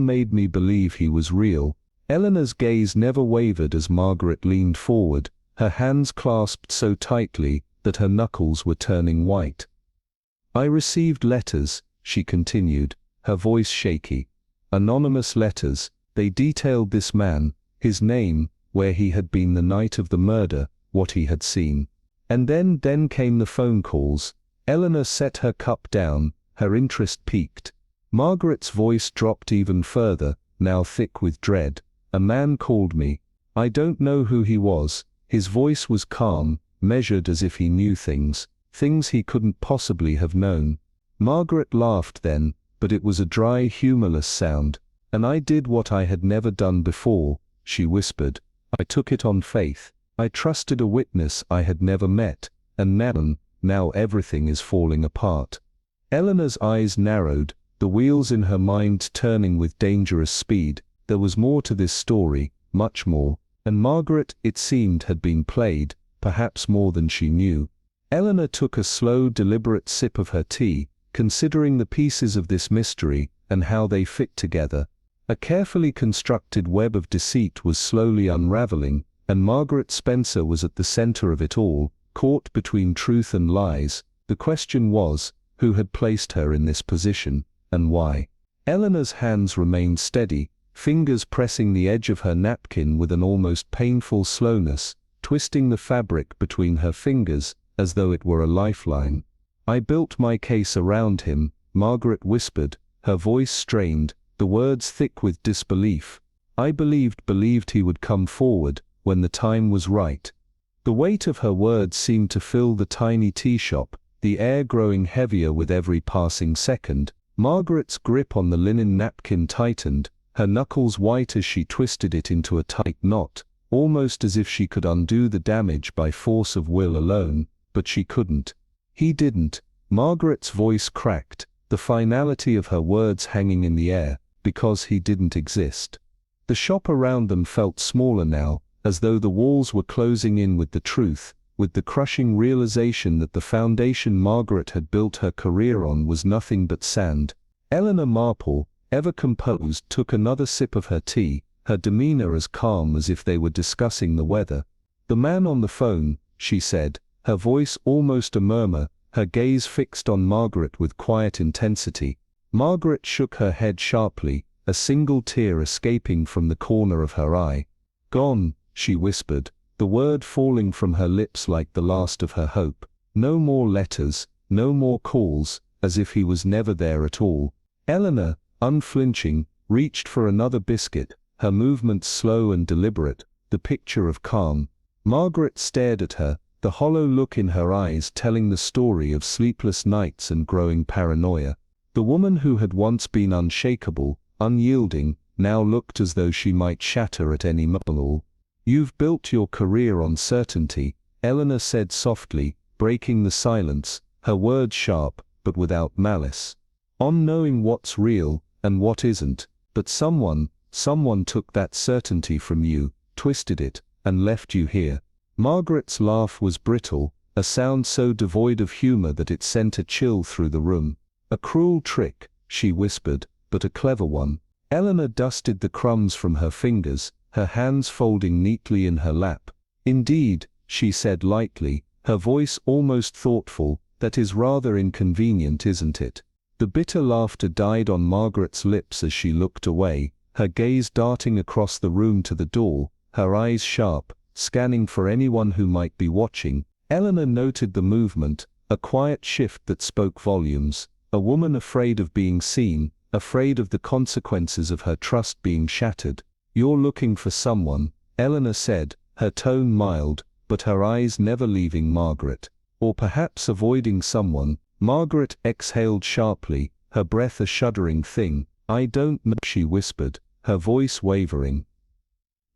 made me believe he was real." Eleanor's gaze never wavered as Margaret leaned forward, her hands clasped so tightly that her knuckles were turning white. "I received letters," she continued, her voice shaky. "Anonymous letters. They detailed this man, his name, where he had been the night of the murder, what he had seen. And then came the phone calls." Eleanor set her cup down, her interest piqued. Margaret's voice dropped even further, now thick with dread. "A man called me. I don't know who he was. His voice was calm, measured as if he knew things he couldn't possibly have known. Margaret laughed then, but it was a dry, humorless sound. "And I did what I had never done before," she whispered. "I took it on faith. I trusted a witness I had never met, and now everything is falling apart." Eleanor's eyes narrowed, the wheels in her mind turning with dangerous speed. There was more to this story, much more, and Margaret, it seemed, had been played, perhaps more than she knew. Eleanor took a slow, deliberate sip of her tea, considering the pieces of this mystery and how they fit together. A carefully constructed web of deceit was slowly unraveling, and Margaret Spencer was at the center of it all, caught between truth and lies. The question was, who had placed her in this position, and why? Eleanor's hands remained steady, fingers pressing the edge of her napkin with an almost painful slowness, twisting the fabric between her fingers, as though it were a lifeline. "I built my case around him," Margaret whispered, her voice strained, the words thick with disbelief. "I believed he would come forward, when the time was right." The weight of her words seemed to fill the tiny tea shop, the air growing heavier with every passing second. Margaret's grip on the linen napkin tightened, her knuckles white as she twisted it into a tight knot, almost as if she could undo the damage by force of will alone, but she couldn't. "He didn't." Margaret's voice cracked, the finality of her words hanging in the air, "because he didn't exist." The shop around them felt smaller now, as though the walls were closing in with the truth, with the crushing realization that the foundation Margaret had built her career on was nothing but sand. Eleanor Marple, ever composed, took another sip of her tea, her demeanor as calm as if they were discussing the weather. "The man on the phone," she said, her voice almost a murmur, her gaze fixed on Margaret with quiet intensity. Margaret shook her head sharply, a single tear escaping from the corner of her eye. "Gone," she whispered, the word falling from her lips like the last of her hope. "No more letters, no more calls, as if he was never there at all." Eleanor, unflinching, reached for another biscuit, her movements slow and deliberate, the picture of calm. Margaret stared at her, the hollow look in her eyes telling the story of sleepless nights and growing paranoia. The woman who had once been unshakable, unyielding, now looked as though she might shatter at any moment. "You've built your career on certainty," Eleanor said softly, breaking the silence, her words sharp, but without malice. "On knowing what's real, and what isn't, but someone took that certainty from you, twisted it, and left you here." Margaret's laugh was brittle, a sound so devoid of humor that it sent a chill through the room. "A cruel trick," she whispered, "but a clever one." Eleanor dusted the crumbs from her fingers, her hands folding neatly in her lap. "Indeed," she said lightly, her voice almost thoughtful, "that is rather inconvenient, isn't it?" The bitter laughter died on Margaret's lips as she looked away, her gaze darting across the room to the door, her eyes sharp, scanning for anyone who might be watching. Eleanor noted the movement, a quiet shift that spoke volumes. A woman afraid of being seen, afraid of the consequences of her trust being shattered. "You're looking for someone," Eleanor said, her tone mild, but her eyes never leaving Margaret. "Or perhaps avoiding someone." Margaret exhaled sharply, her breath a shuddering thing. "I don't know," she whispered, her voice wavering.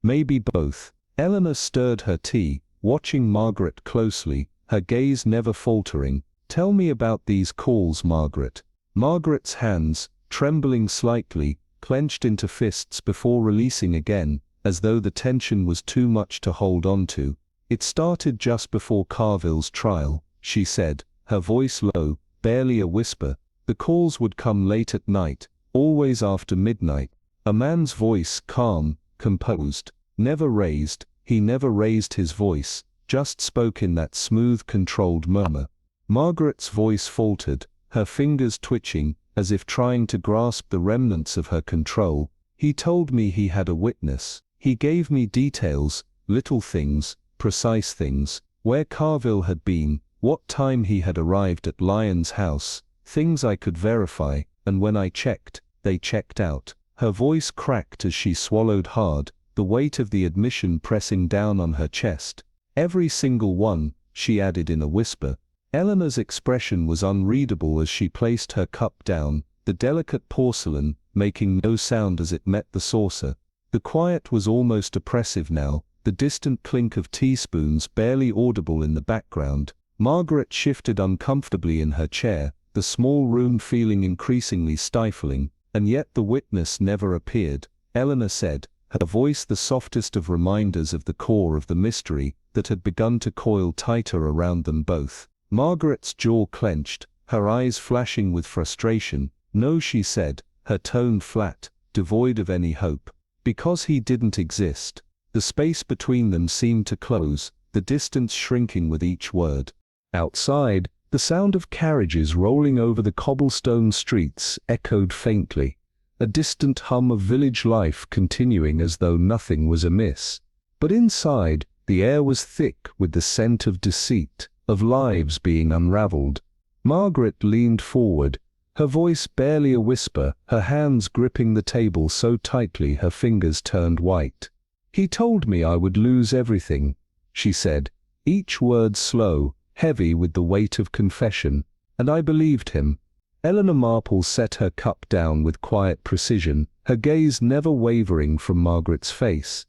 "Maybe both." Eleanor stirred her tea, watching Margaret closely, her gaze never faltering. "Tell me about these calls, Margaret." Margaret's hands, trembling slightly, clenched into fists before releasing again, as though the tension was too much to hold on to. "It started just before Carville's trial," she said, her voice low, barely a whisper. "The calls would come late at night, always after midnight." A man's voice, calm, composed, never raised, he never raised his voice, just spoke in that smooth, controlled murmur. Margaret's voice faltered, her fingers twitching, as if trying to grasp the remnants of her control. "He told me he had a witness. He gave me details, little things, precise things, where Carville had been, what time he had arrived at Lyon's house, things I could verify, and when I checked, they checked out." Her voice cracked as she swallowed hard, the weight of the admission pressing down on her chest. Every single one, she added in a whisper. Eleanor's expression was unreadable as she placed her cup down, the delicate porcelain making no sound as it met the saucer. The quiet was almost oppressive now, the distant clink of teaspoons barely audible in the background. Margaret shifted uncomfortably in her chair, the small room feeling increasingly stifling, and yet the witness never appeared. Eleanor said, her voice the softest of reminders of the core of the mystery that had begun to coil tighter around them both. Margaret's jaw clenched, her eyes flashing with frustration. No, she said, her tone flat, devoid of any hope. Because he didn't exist. The space between them seemed to close, the distance shrinking with each word. Outside, the sound of carriages rolling over the cobblestone streets echoed faintly, a distant hum of village life continuing as though nothing was amiss. But inside, the air was thick with the scent of deceit, of lives being unraveled. Margaret leaned forward, her voice barely a whisper, her hands gripping the table so tightly her fingers turned white. "He told me I would lose everything," she said, each word slow, heavy with the weight of confession, "and I believed him." Eleanor Marple set her cup down with quiet precision, her gaze never wavering from Margaret's face.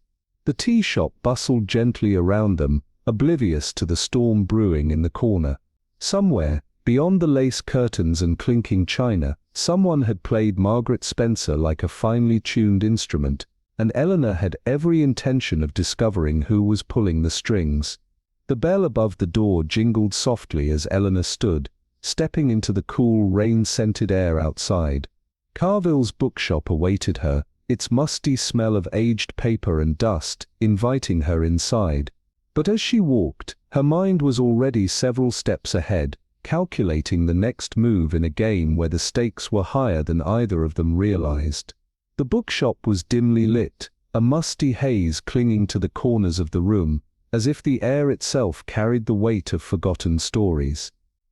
The tea shop bustled gently around them, oblivious to the storm brewing in the corner. Somewhere, beyond the lace curtains and clinking china, someone had played Margaret Spencer like a finely tuned instrument, and Eleanor had every intention of discovering who was pulling the strings. The bell above the door jingled softly as Eleanor stood, stepping into the cool, rain-scented air outside. Carville's bookshop awaited her, its musty smell of aged paper and dust inviting her inside. But as she walked, her mind was already several steps ahead, calculating the next move in a game where the stakes were higher than either of them realized. The bookshop was dimly lit, a musty haze clinging to the corners of the room, as if the air itself carried the weight of forgotten stories.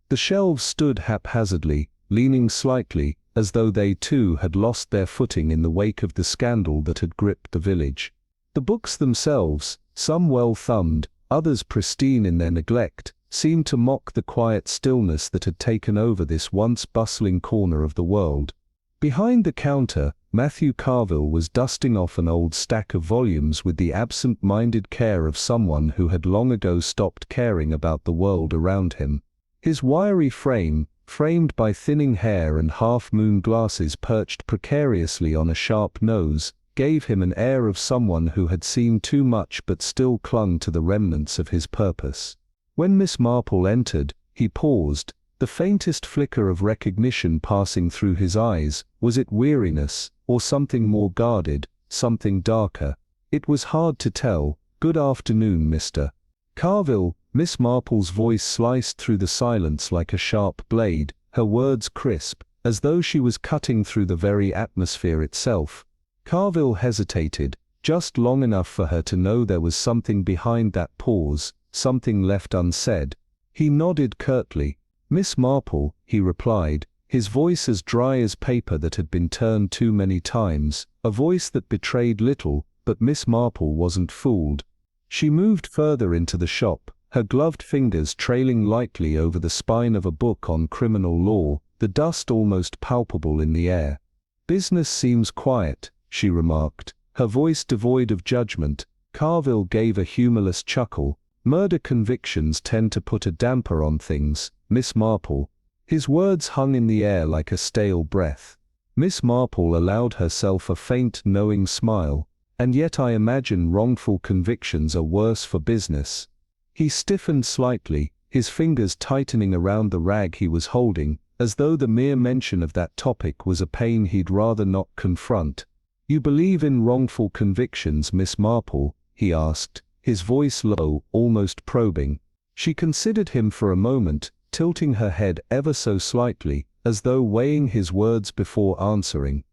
The shelves stood haphazardly, leaning slightly, as though they too had lost their footing in the wake of the scandal that had gripped the village. The books themselves, some well-thumbed, others pristine in their neglect, seemed to mock the quiet stillness that had taken over this once bustling corner of the world. Behind the counter, Matthew Carville was dusting off an old stack of volumes with the absent-minded care of someone who had long ago stopped caring about the world around him. His wiry frame, framed by thinning hair and half-moon glasses perched precariously on a sharp nose, gave him an air of someone who had seen too much but still clung to the remnants of his purpose. When Miss Marple entered, he paused, the faintest flicker of recognition passing through his eyes. Was it weariness, or something more guarded, something darker? It was hard to tell. "Good afternoon, Mr. Carville." Miss Marple's voice sliced through the silence like a sharp blade, her words crisp, as though she was cutting through the very atmosphere itself. Carville hesitated, just long enough for her to know there was something behind that pause, something left unsaid. He nodded curtly. "Miss Marple," he replied, his voice as dry as paper that had been turned too many times, a voice that betrayed little, but Miss Marple wasn't fooled. She moved further into the shop, her gloved fingers trailing lightly over the spine of a book on criminal law, the dust almost palpable in the air. "Business seems quiet," she remarked, her voice devoid of judgment. Carville gave a humorless chuckle. "Murder convictions tend to put a damper on things, Miss Marple." His words hung in the air like a stale breath. Miss Marple allowed herself a faint, knowing smile. "And yet I imagine wrongful convictions are worse for business." He stiffened slightly, his fingers tightening around the rag he was holding, as though the mere mention of that topic was a pain he'd rather not confront. "You believe in wrongful convictions, Miss Marple?" he asked, his voice low, almost probing. She considered him for a moment, tilting her head ever so slightly, as though weighing his words before answering.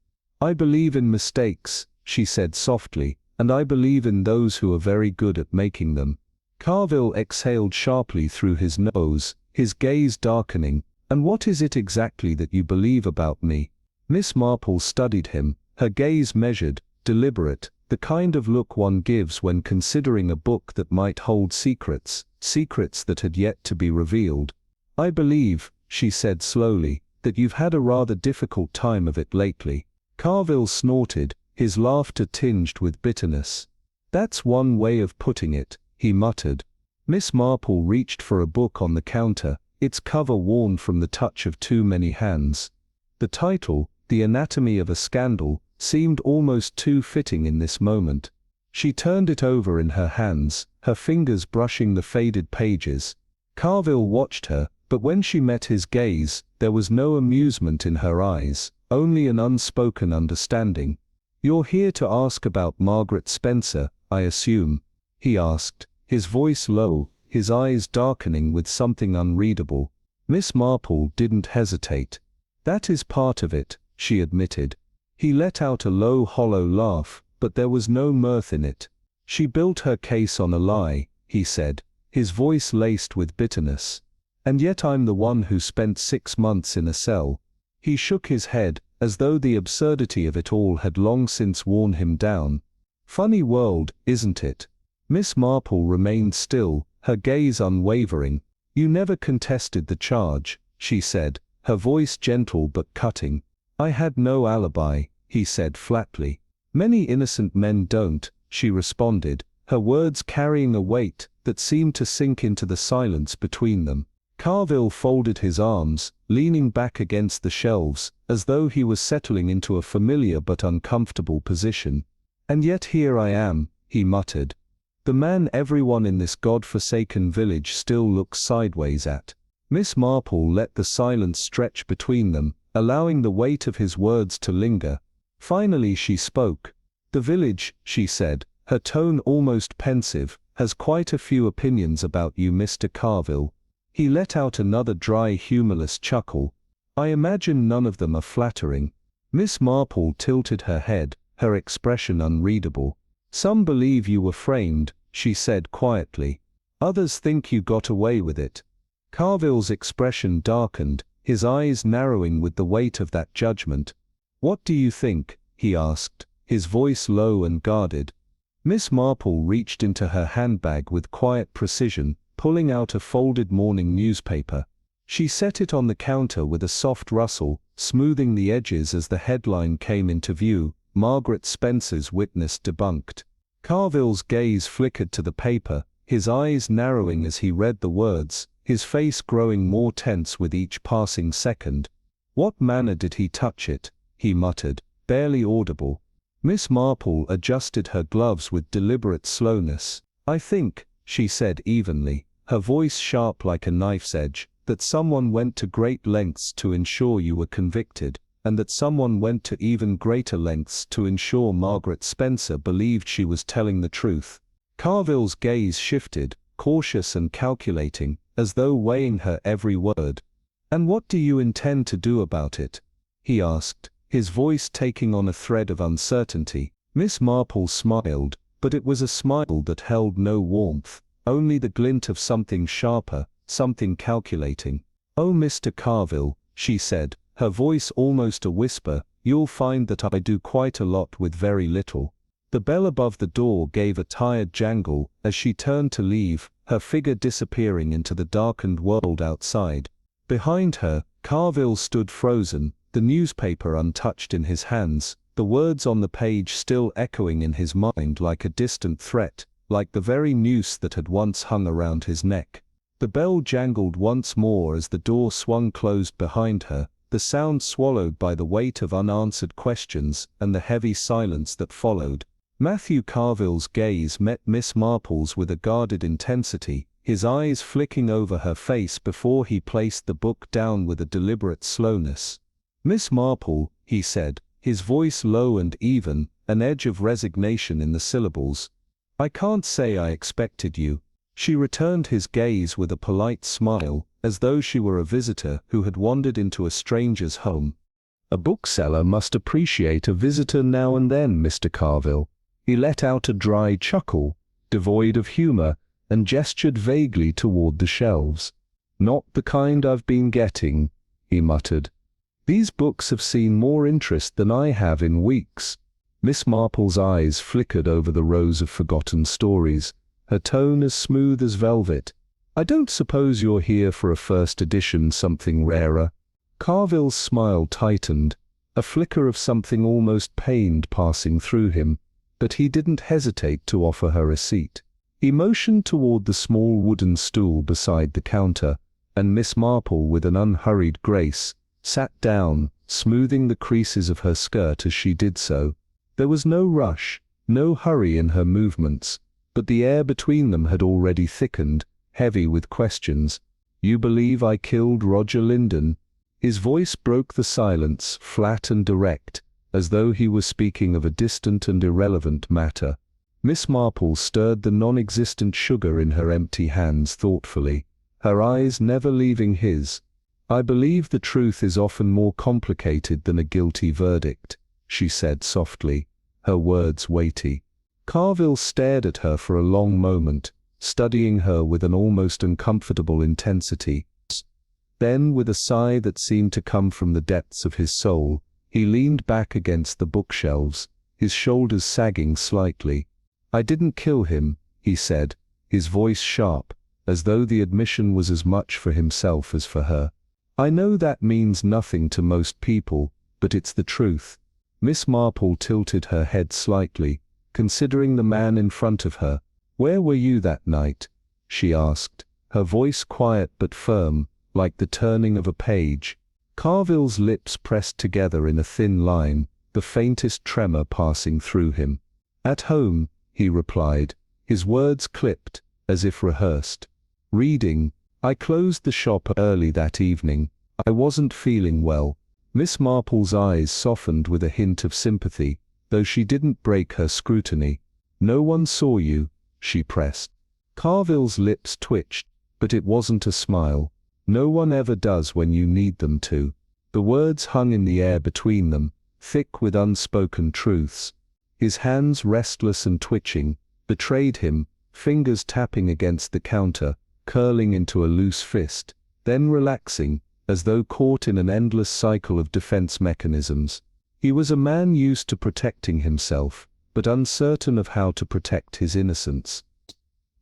"I believe in mistakes," she said softly, "and I believe in those who are very good at making them." Carville exhaled sharply through his nose, his gaze darkening. "And what is it exactly that you believe about me?" Miss Marple studied him, her gaze measured, deliberate, The kind of look one gives when considering a book that might hold secrets, secrets that had yet to be revealed. "I believe," she said slowly, "that you've had a rather difficult time of it lately." Carville snorted, his laughter tinged with bitterness. "That's one way of putting it," he muttered. Miss Marple reached for a book on the counter, its cover worn from the touch of too many hands. The title, The Anatomy of a Scandal, seemed almost too fitting in this moment. She turned it over in her hands, her fingers brushing the faded pages. Carville watched her, but when she met his gaze, there was no amusement in her eyes, only an unspoken understanding. "You're here to ask about Margaret Spencer, I assume?" he asked, his voice low, his eyes darkening with something unreadable. Miss Marple didn't hesitate. "That is part of it," she admitted. He let out a low hollow laugh, but there was no mirth in it. "She built her case on a lie," he said, his voice laced with bitterness. "And yet I'm the one who spent 6 months in a cell." He shook his head, as though the absurdity of it all had long since worn him down. "Funny world, isn't it?" Miss Marple remained still, her gaze unwavering. "You never contested the charge," she said, her voice gentle but cutting. "I had no alibi," he said flatly. "Many innocent men don't," she responded, her words carrying a weight that seemed to sink into the silence between them. Carville folded his arms, leaning back against the shelves, as though he was settling into a familiar but uncomfortable position. "And yet here I am," he muttered. "The man everyone in this god-forsaken village still looks sideways at." Miss Marple let the silence stretch between them, allowing the weight of his words to linger. Finally she spoke. "The village," she said, her tone almost pensive, "has quite a few opinions about you, Mr. Carville." He let out another dry humorless chuckle. "I imagine none of them are flattering." Miss Marple tilted her head, her expression unreadable. "Some believe you were framed," she said quietly. "Others think you got away with it." Carville's expression darkened, his eyes narrowing with the weight of that judgment. "What do you think?" he asked, his voice low and guarded. Miss Marple reached into her handbag with quiet precision, pulling out a folded morning newspaper. She set it on the counter with a soft rustle, smoothing the edges as the headline came into view, "Margaret Spencer's Witness Debunked." Carville's gaze flickered to the paper, his eyes narrowing as he read the words, his face growing more tense with each passing second. "What manner did he touch it?" he muttered, barely audible. Miss Marple adjusted her gloves with deliberate slowness. "I think," she said evenly, her voice sharp like a knife's edge, "that someone went to great lengths to ensure you were convicted, and that someone went to even greater lengths to ensure Margaret Spencer believed she was telling the truth." Carville's gaze shifted, cautious and calculating, as though weighing her every word. "And what do you intend to do about it?" he asked, his voice taking on a thread of uncertainty. Miss Marple smiled, but it was a smile that held no warmth, only the glint of something sharper, something calculating. "Oh, Mr. Carville," she said, her voice almost a whisper, "you'll find that I do quite a lot with very little." The bell above the door gave a tired jangle as she turned to leave, her figure disappearing into the darkened world outside. Behind her, Carville stood frozen, the newspaper untouched in his hands, the words on the page still echoing in his mind like a distant threat, like the very noose that had once hung around his neck. The bell jangled once more as the door swung closed behind her, the sound swallowed by the weight of unanswered questions and the heavy silence that followed. Matthew Carville's gaze met Miss Marple's with a guarded intensity, his eyes flicking over her face before he placed the book down with a deliberate slowness. "Miss Marple," he said, his voice low and even, an edge of resignation in the syllables. "I can't say I expected you." She returned his gaze with a polite smile, as though she were a visitor who had wandered into a stranger's home. "A bookseller must appreciate a visitor now and then, Mr. Carville." He let out a dry chuckle, devoid of humor, and gestured vaguely toward the shelves. "Not the kind I've been getting," he muttered. "These books have seen more interest than I have in weeks." Miss Marple's eyes flickered over the rows of forgotten stories, her tone as smooth as velvet. "I don't suppose you're here for a first edition something rarer?" Carville's smile tightened, a flicker of something almost pained passing through him, but he didn't hesitate to offer her a seat. He motioned toward the small wooden stool beside the counter, and Miss Marple, with an unhurried grace, sat down, smoothing the creases of her skirt as she did so. There was no rush, no hurry in her movements, but the air between them had already thickened, heavy with questions. "You believe I killed Roger Linden?" His voice broke the silence, flat and direct, as though he were speaking of a distant and irrelevant matter. Miss Marple stirred the non-existent sugar in her empty hands thoughtfully, her eyes never leaving his. "I believe the truth is often more complicated than a guilty verdict," she said softly, her words weighty. Carville stared at her for a long moment, studying her with an almost uncomfortable intensity. Then, with a sigh that seemed to come from the depths of his soul, he leaned back against the bookshelves, his shoulders sagging slightly. "I didn't kill him," he said, his voice sharp, as though the admission was as much for himself as for her. "I know that means nothing to most people, but it's the truth." Miss Marple tilted her head slightly, considering the man in front of her. "Where were you that night?" she asked, her voice quiet but firm, like the turning of a page. Carville's lips pressed together in a thin line, the faintest tremor passing through him. "At home," he replied, his words clipped, as if rehearsed. "Reading. I closed the shop early that evening. I wasn't feeling well." Miss Marple's eyes softened with a hint of sympathy, though she didn't break her scrutiny. "No one saw you?" she pressed. Carville's lips twitched, but it wasn't a smile. "No one ever does when you need them to." The words hung in the air between them, thick with unspoken truths. His hands, restless and twitching, betrayed him, fingers tapping against the counter, curling into a loose fist, then relaxing, as though caught in an endless cycle of defense mechanisms. He was a man used to protecting himself, but uncertain of how to protect his innocence.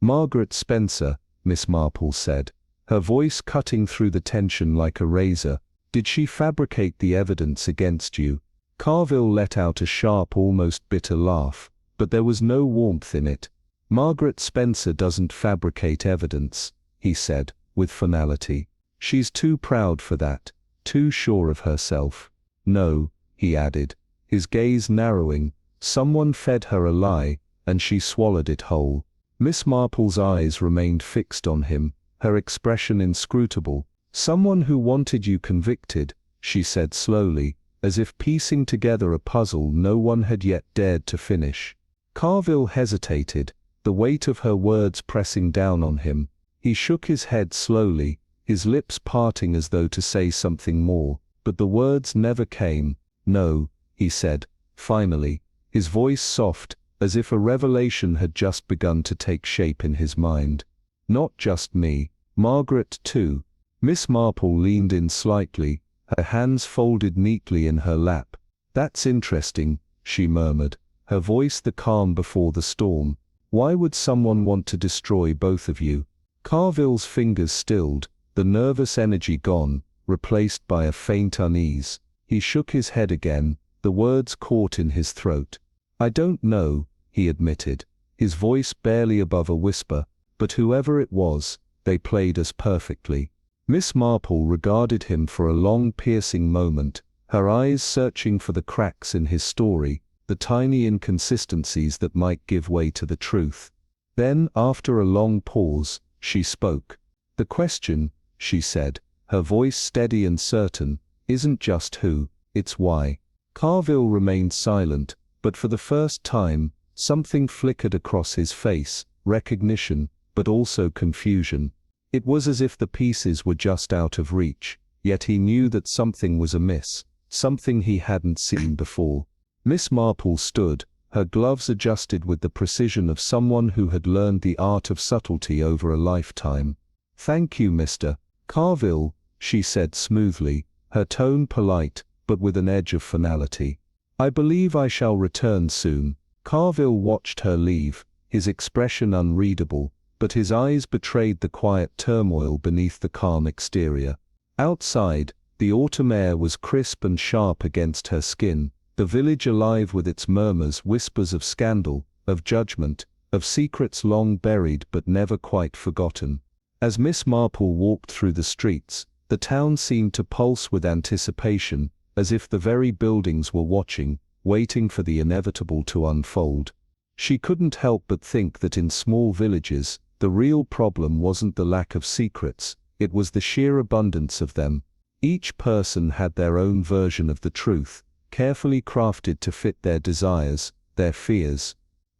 "Margaret Spencer," Miss Marple said, her voice cutting through the tension like a razor. "Did she fabricate the evidence against you?" Carville let out a sharp, almost bitter laugh, but there was no warmth in it. "Margaret Spencer doesn't fabricate evidence," he said, with finality. "She's too proud for that, too sure of herself. No," he added, his gaze narrowing, "someone fed her a lie, and she swallowed it whole." Miss Marple's eyes remained fixed on him, her expression inscrutable. "Someone who wanted you convicted," she said slowly, as if piecing together a puzzle no one had yet dared to finish. Carville hesitated, the weight of her words pressing down on him. He shook his head slowly, his lips parting as though to say something more, but the words never came. "No," he said, finally, his voice soft, as if a revelation had just begun to take shape in his mind. "Not just me. Margaret too." Miss Marple leaned in slightly, her hands folded neatly in her lap. "That's interesting," she murmured, her voice the calm before the storm. "Why would someone want to destroy both of you?" Carville's fingers stilled, the nervous energy gone, replaced by a faint unease. He shook his head again, the words caught in his throat. "I don't know," he admitted, his voice barely above a whisper, "but whoever it was, they played us perfectly." Miss Marple regarded him for a long piercing moment, her eyes searching for the cracks in his story, the tiny inconsistencies that might give way to the truth. Then, after a long pause, she spoke. "The question," she said, her voice steady and certain, "isn't just who, it's why." Carville remained silent, but for the first time, something flickered across his face, recognition, but also confusion. It was as if the pieces were just out of reach, yet he knew that something was amiss, something he hadn't seen before. Miss Marple stood, her gloves adjusted with the precision of someone who had learned the art of subtlety over a lifetime. "Thank you, Mr. Carville," she said smoothly, her tone polite, but with an edge of finality. I believe I shall return soon." Carville watched her leave, his expression unreadable, but his eyes betrayed the quiet turmoil beneath the calm exterior. Outside, the autumn air was crisp and sharp against her skin, the village alive with its murmurs, whispers of scandal, of judgment, of secrets long buried but never quite forgotten. As Miss Marple walked through the streets, the town seemed to pulse with anticipation, as if the very buildings were watching, waiting for the inevitable to unfold. She couldn't help but think that in small villages, the real problem wasn't the lack of secrets, it was the sheer abundance of them. Each person had their own version of the truth, carefully crafted to fit their desires, their fears.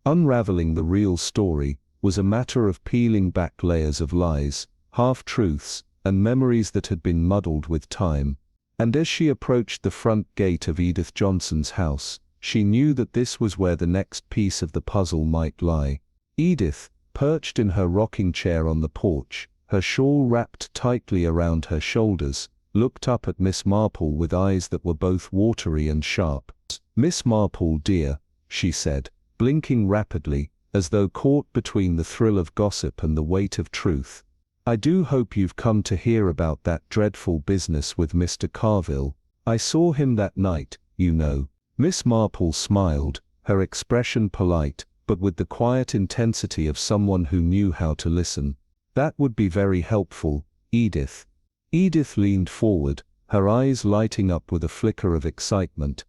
Unraveling the real story was a matter of peeling back layers of lies, half-truths, and memories that had been muddled with time. And as she approached the front gate of Edith Johnson's house, she knew that this was where the next piece of the puzzle might lie. Edith, perched in her rocking chair on the porch, her shawl wrapped tightly around her shoulders, looked up at Miss Marple with eyes that were both watery and sharp. "Miss Marple, dear," she said, blinking rapidly, as though caught between the thrill of gossip and the weight of truth. "I do hope you've come to hear about that dreadful business with Mr. Carville. I saw him that night, you know." Miss Marple smiled, her expression polite, but with the quiet intensity of someone who knew how to listen. "That would be very helpful, Edith." Edith leaned forward, her eyes lighting up with a flicker of excitement.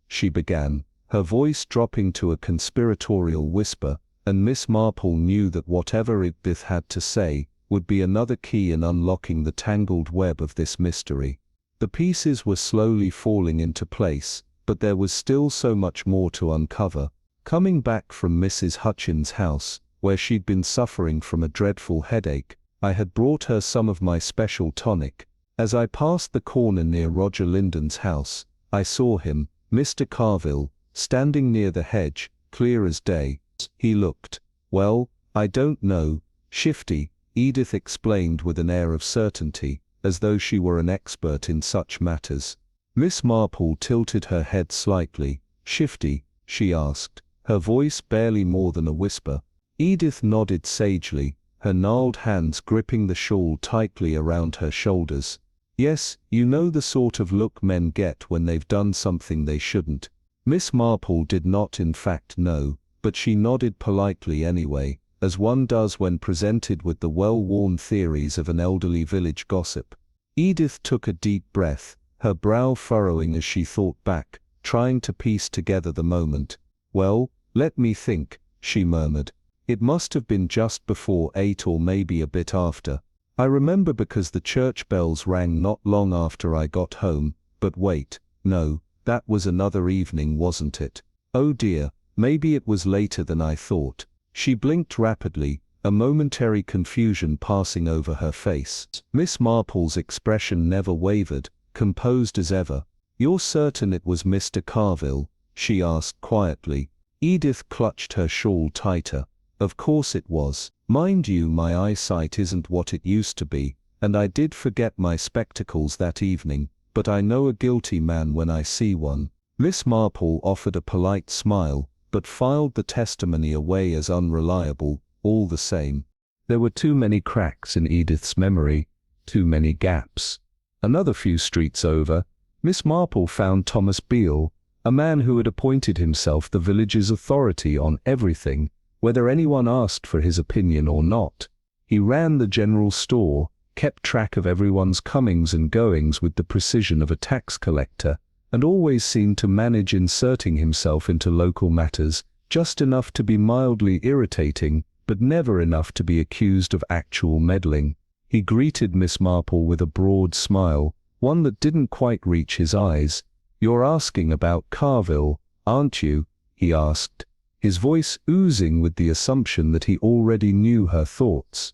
She began, her voice dropping to a conspiratorial whisper, and Miss Marple knew that whatever Edith had to say would be another key in unlocking the tangled web of this mystery. The pieces were slowly falling into place, but there was still so much more to uncover. Coming back from Mrs. Hutchins' house, where she'd been suffering from a dreadful headache, I had brought her some of my special tonic. As I passed the corner near Roger Linden's house, I saw him, Mr. Carville, standing near the hedge, clear as day. He looked, well, I don't know, shifty, Edith explained with an air of certainty, as though she were an expert in such matters. Miss Marple tilted her head slightly. "Shifty?" she asked, her voice barely more than a whisper. Edith nodded sagely, her gnarled hands gripping the shawl tightly around her shoulders. "Yes, you know the sort of look men get when they've done something they shouldn't." Miss Marple did not in fact know, but she nodded politely anyway, as one does when presented with the well-worn theories of an elderly village gossip. Edith took a deep breath, her brow furrowing as she thought back, trying to piece together the moment. "Well, let me think," she murmured. "It must have been just before 8 or maybe a bit after. I remember because the church bells rang not long after I got home, but wait, no, that was another evening, wasn't it? Oh dear, maybe it was later than I thought." She blinked rapidly, a momentary confusion passing over her face. Miss Marple's expression never wavered, composed as ever. "You're certain it was Mr. Carville?" she asked quietly. Edith clutched her shawl tighter. "Of course it was. Mind you, my eyesight isn't what it used to be, and I did forget my spectacles that evening, but I know a guilty man when I see one." Miss Marple offered a polite smile, but filed the testimony away as unreliable, all the same. There were too many cracks in Edith's memory, too many gaps. Another few streets over, Miss Marple found Thomas Beale, a man who had appointed himself the village's authority on everything, whether anyone asked for his opinion or not. He ran the general store, kept track of everyone's comings and goings with the precision of a tax collector, and always seemed to manage inserting himself into local matters, just enough to be mildly irritating, but never enough to be accused of actual meddling. He greeted Miss Marple with a broad smile, one that didn't quite reach his eyes. "You're asking about Carville, aren't you?" he asked, his voice oozing with the assumption that he already knew her thoughts.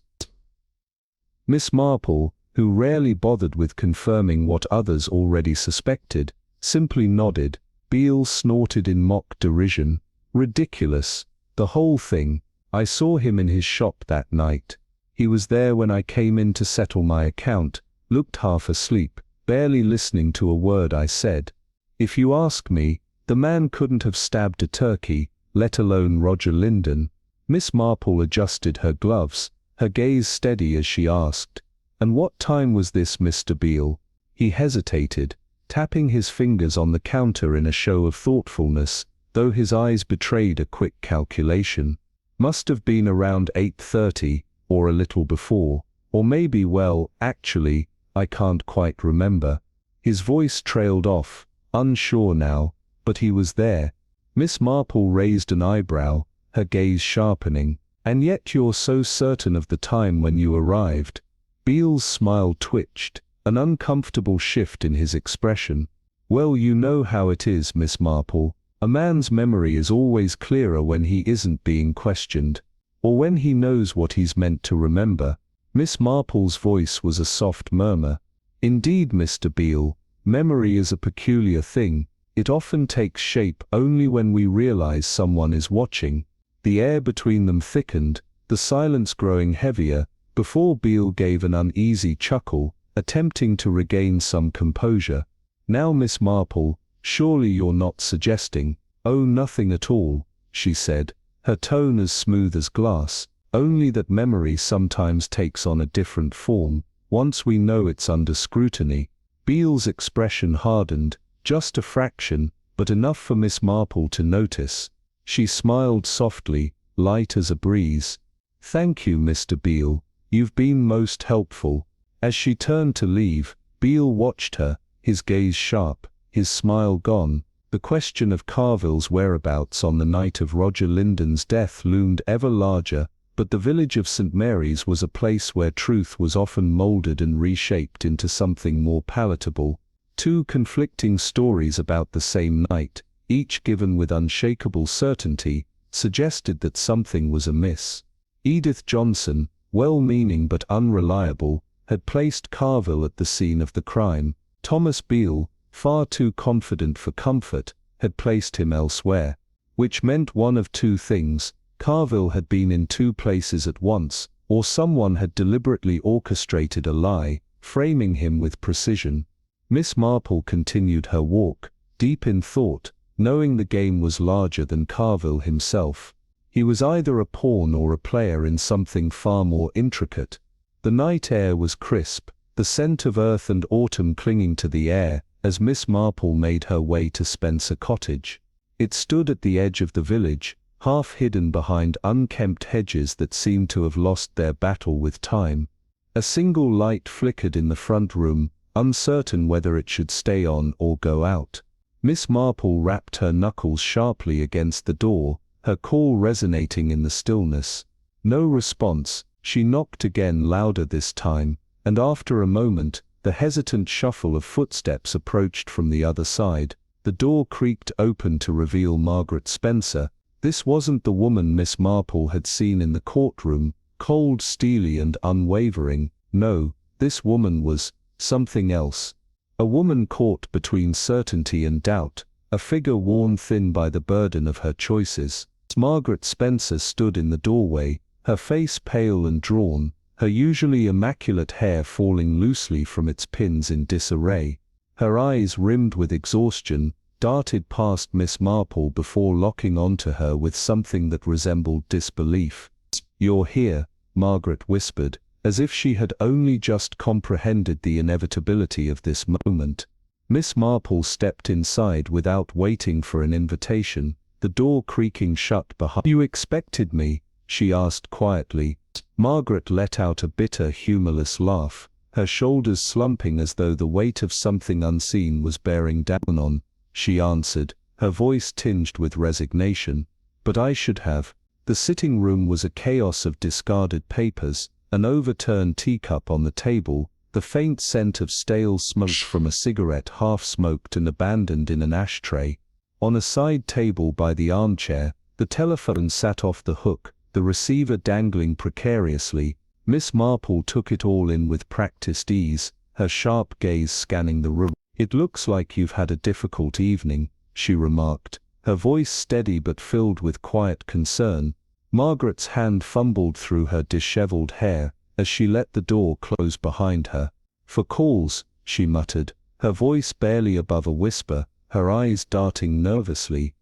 Miss Marple, who rarely bothered with confirming what others already suspected, simply nodded. Beale snorted in mock derision. "Ridiculous, the whole thing. I saw him in his shop that night. He was there when I came in to settle my account, looked half asleep, barely listening to a word I said. If you ask me, the man couldn't have stabbed a turkey, let alone Roger Linden. Miss Marple adjusted her gloves, her gaze steady as she asked, "And what time was this, Mr. Beale?" He hesitated, tapping his fingers on the counter in a show of thoughtfulness, though his eyes betrayed a quick calculation. "Must have been around 8:30, or a little before, or maybe, well, actually, I can't quite remember." His voice trailed off, unsure now, but he was there. Miss Marple raised an eyebrow, her gaze sharpening. "And yet you're so certain of the time when you arrived?" Beale's smile twitched, an uncomfortable shift in his expression. "Well, you know how it is, Miss Marple. A man's memory is always clearer when he isn't being questioned, or when he knows what he's meant to remember." Miss Marple's voice was a soft murmur. "Indeed, Mr. Beale, memory is a peculiar thing. It often takes shape only when we realize someone is watching." The air between them thickened, the silence growing heavier, before Beale gave an uneasy chuckle, attempting to regain some composure. "Now, Miss Marple, surely you're not suggesting—" "Oh, nothing at all," she said, her tone as smooth as glass, "only that memory sometimes takes on a different form, once we know it's under scrutiny." Beale's expression hardened, just a fraction, but enough for Miss Marple to notice. She smiled softly, light as a breeze. "Thank you, Mr. Beale, you've been most helpful." As she turned to leave, Beale watched her, his gaze sharp, his smile gone. The question of Carville's whereabouts on the night of Roger Linden's death loomed ever larger, but the village of St. Mary's was a place where truth was often molded and reshaped into something more palatable. Two conflicting stories about the same night, each given with unshakable certainty, suggested that something was amiss. Edith Johnson, well-meaning but unreliable, had placed Carville at the scene of the crime. Thomas Beale, far too confident for comfort, had placed him elsewhere. Which meant one of two things: Carville had been in two places at once, or someone had deliberately orchestrated a lie, framing him with precision. Miss Marple continued her walk, deep in thought, knowing the game was larger than Carville himself. He was either a pawn or a player in something far more intricate. The night air was crisp, the scent of earth and autumn clinging to the air, as Miss Marple made her way to Spencer Cottage. It stood at the edge of the village, half hidden behind unkempt hedges that seemed to have lost their battle with time. A single light flickered in the front room, uncertain whether it should stay on or go out. Miss Marple rapped her knuckles sharply against the door, her call resonating in the stillness. No response. She knocked again, louder this time, and after a moment, the hesitant shuffle of footsteps approached from the other side. The door creaked open to reveal Margaret Spencer. This wasn't the woman Miss Marple had seen in the courtroom, cold, steely and unwavering. No, this woman was something else. A woman caught between certainty and doubt, a figure worn thin by the burden of her choices. Margaret Spencer stood in the doorway, her face pale and drawn, her usually immaculate hair falling loosely from its pins in disarray. Her eyes, rimmed with exhaustion, darted past Miss Marple before locking onto her with something that resembled disbelief. "You're here," Margaret whispered, as if she had only just comprehended the inevitability of this moment. Miss Marple stepped inside without waiting for an invitation, the door creaking shut behind. "You expected me?" she asked quietly. Margaret let out a bitter, humorless laugh, her shoulders slumping as though the weight of something unseen was bearing down on. She answered, her voice tinged with resignation. "But I should have." The sitting room was a chaos of discarded papers, an overturned teacup on the table, the faint scent of stale smoke from a cigarette half smoked and abandoned in an ashtray. On a side table by the armchair, the telephone sat off the hook, the receiver dangling precariously. Miss Marple took it all in with practiced ease, her sharp gaze scanning the room. "It looks like you've had a difficult evening," she remarked, her voice steady but filled with quiet concern. Margaret's hand fumbled through her disheveled hair as she let the door close behind her. "For calls," she muttered, her voice barely above a whisper, her eyes darting nervously.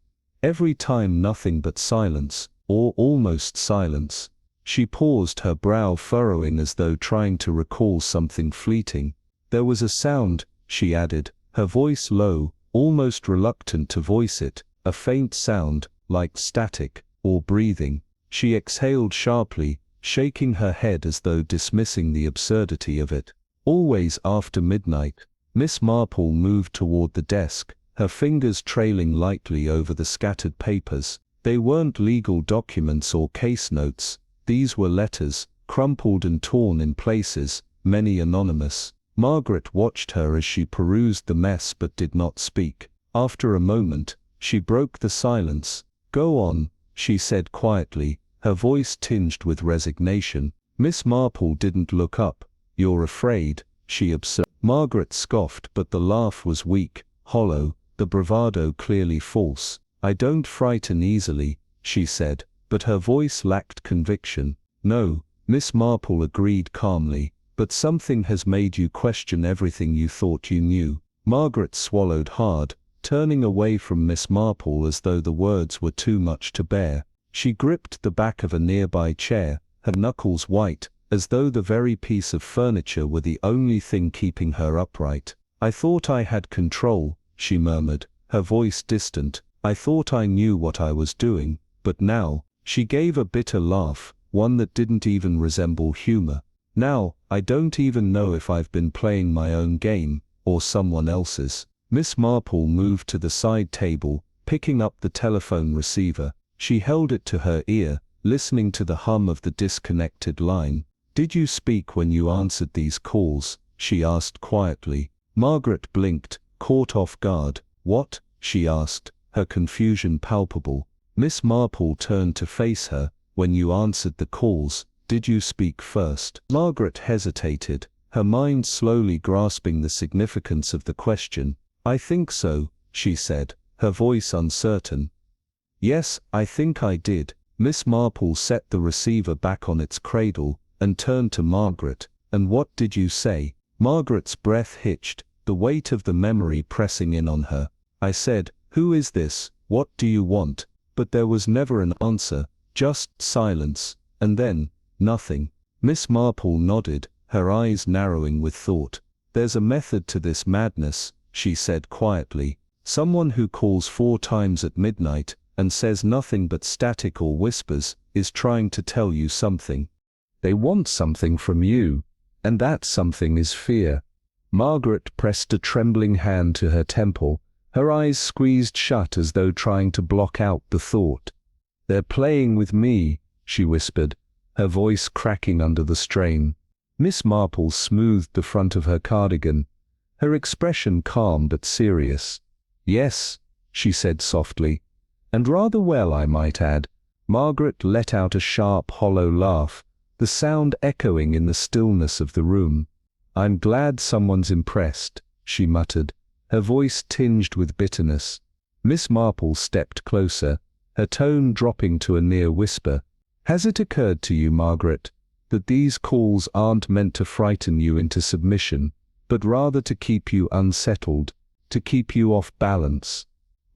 Every time nothing but silence, or almost silence. She paused, her brow furrowing as though trying to recall something fleeting. There was a sound, she added, her voice low, almost reluctant to voice it, a faint sound, like static, or breathing. She exhaled sharply, shaking her head as though dismissing the absurdity of it. Always after midnight. Miss Marple moved toward the desk, her fingers trailing lightly over the scattered papers. They weren't legal documents or case notes, these were letters, crumpled and torn in places, many anonymous. Margaret watched her as she perused the mess but did not speak. After a moment, she broke the silence. "Go on," she said quietly, her voice tinged with resignation. Miss Marple didn't look up. "You're afraid," she observed. Margaret scoffed, but the laugh was weak, hollow, the bravado clearly false. "I don't frighten easily," she said, but her voice lacked conviction. "No," Miss Marple agreed calmly, "but something has made you question everything you thought you knew." Margaret swallowed hard, turning away from Miss Marple as though the words were too much to bear. She gripped the back of a nearby chair, her knuckles white, as though the very piece of furniture were the only thing keeping her upright. "I thought I had control," she murmured, her voice distant. "I thought I knew what I was doing, but now," she gave a bitter laugh, one that didn't even resemble humor. "Now, I don't even know if I've been playing my own game, or someone else's." Miss Marple moved to the side table, picking up the telephone receiver. She held it to her ear, listening to the hum of the disconnected line. "Did you speak when you answered these calls?" she asked quietly. Margaret blinked, caught off guard. "What?" she asked, her confusion palpable. Miss Marple turned to face her. "When you answered the calls, did you speak first?" Margaret hesitated, her mind slowly grasping the significance of the question. "I think so," she said, her voice uncertain. "Yes, I think I did." Miss Marple set the receiver back on its cradle, and turned to Margaret. "And what did you say?" Margaret's breath hitched, the weight of the memory pressing in on her. "I said, 'Who is this? What do you want?' But there was never an answer, just silence, and then, nothing." Miss Marple nodded, her eyes narrowing with thought. "There's a method to this madness," she said quietly. "Someone who calls 4 times at midnight, and says nothing but static or whispers, is trying to tell you something. They want something from you, and that something is fear." Margaret pressed a trembling hand to her temple, her eyes squeezed shut as though trying to block out the thought. "They're playing with me," she whispered, her voice cracking under the strain. Miss Marple smoothed the front of her cardigan, her expression calm but serious. "Yes," she said softly, "and rather well, I might add." Margaret let out a sharp, hollow laugh, the sound echoing in the stillness of the room. "I'm glad someone's impressed," she muttered, her voice tinged with bitterness. Miss Marple stepped closer, her tone dropping to a near whisper. "Has it occurred to you, Margaret, that these calls aren't meant to frighten you into submission, but rather to keep you unsettled, to keep you off balance?"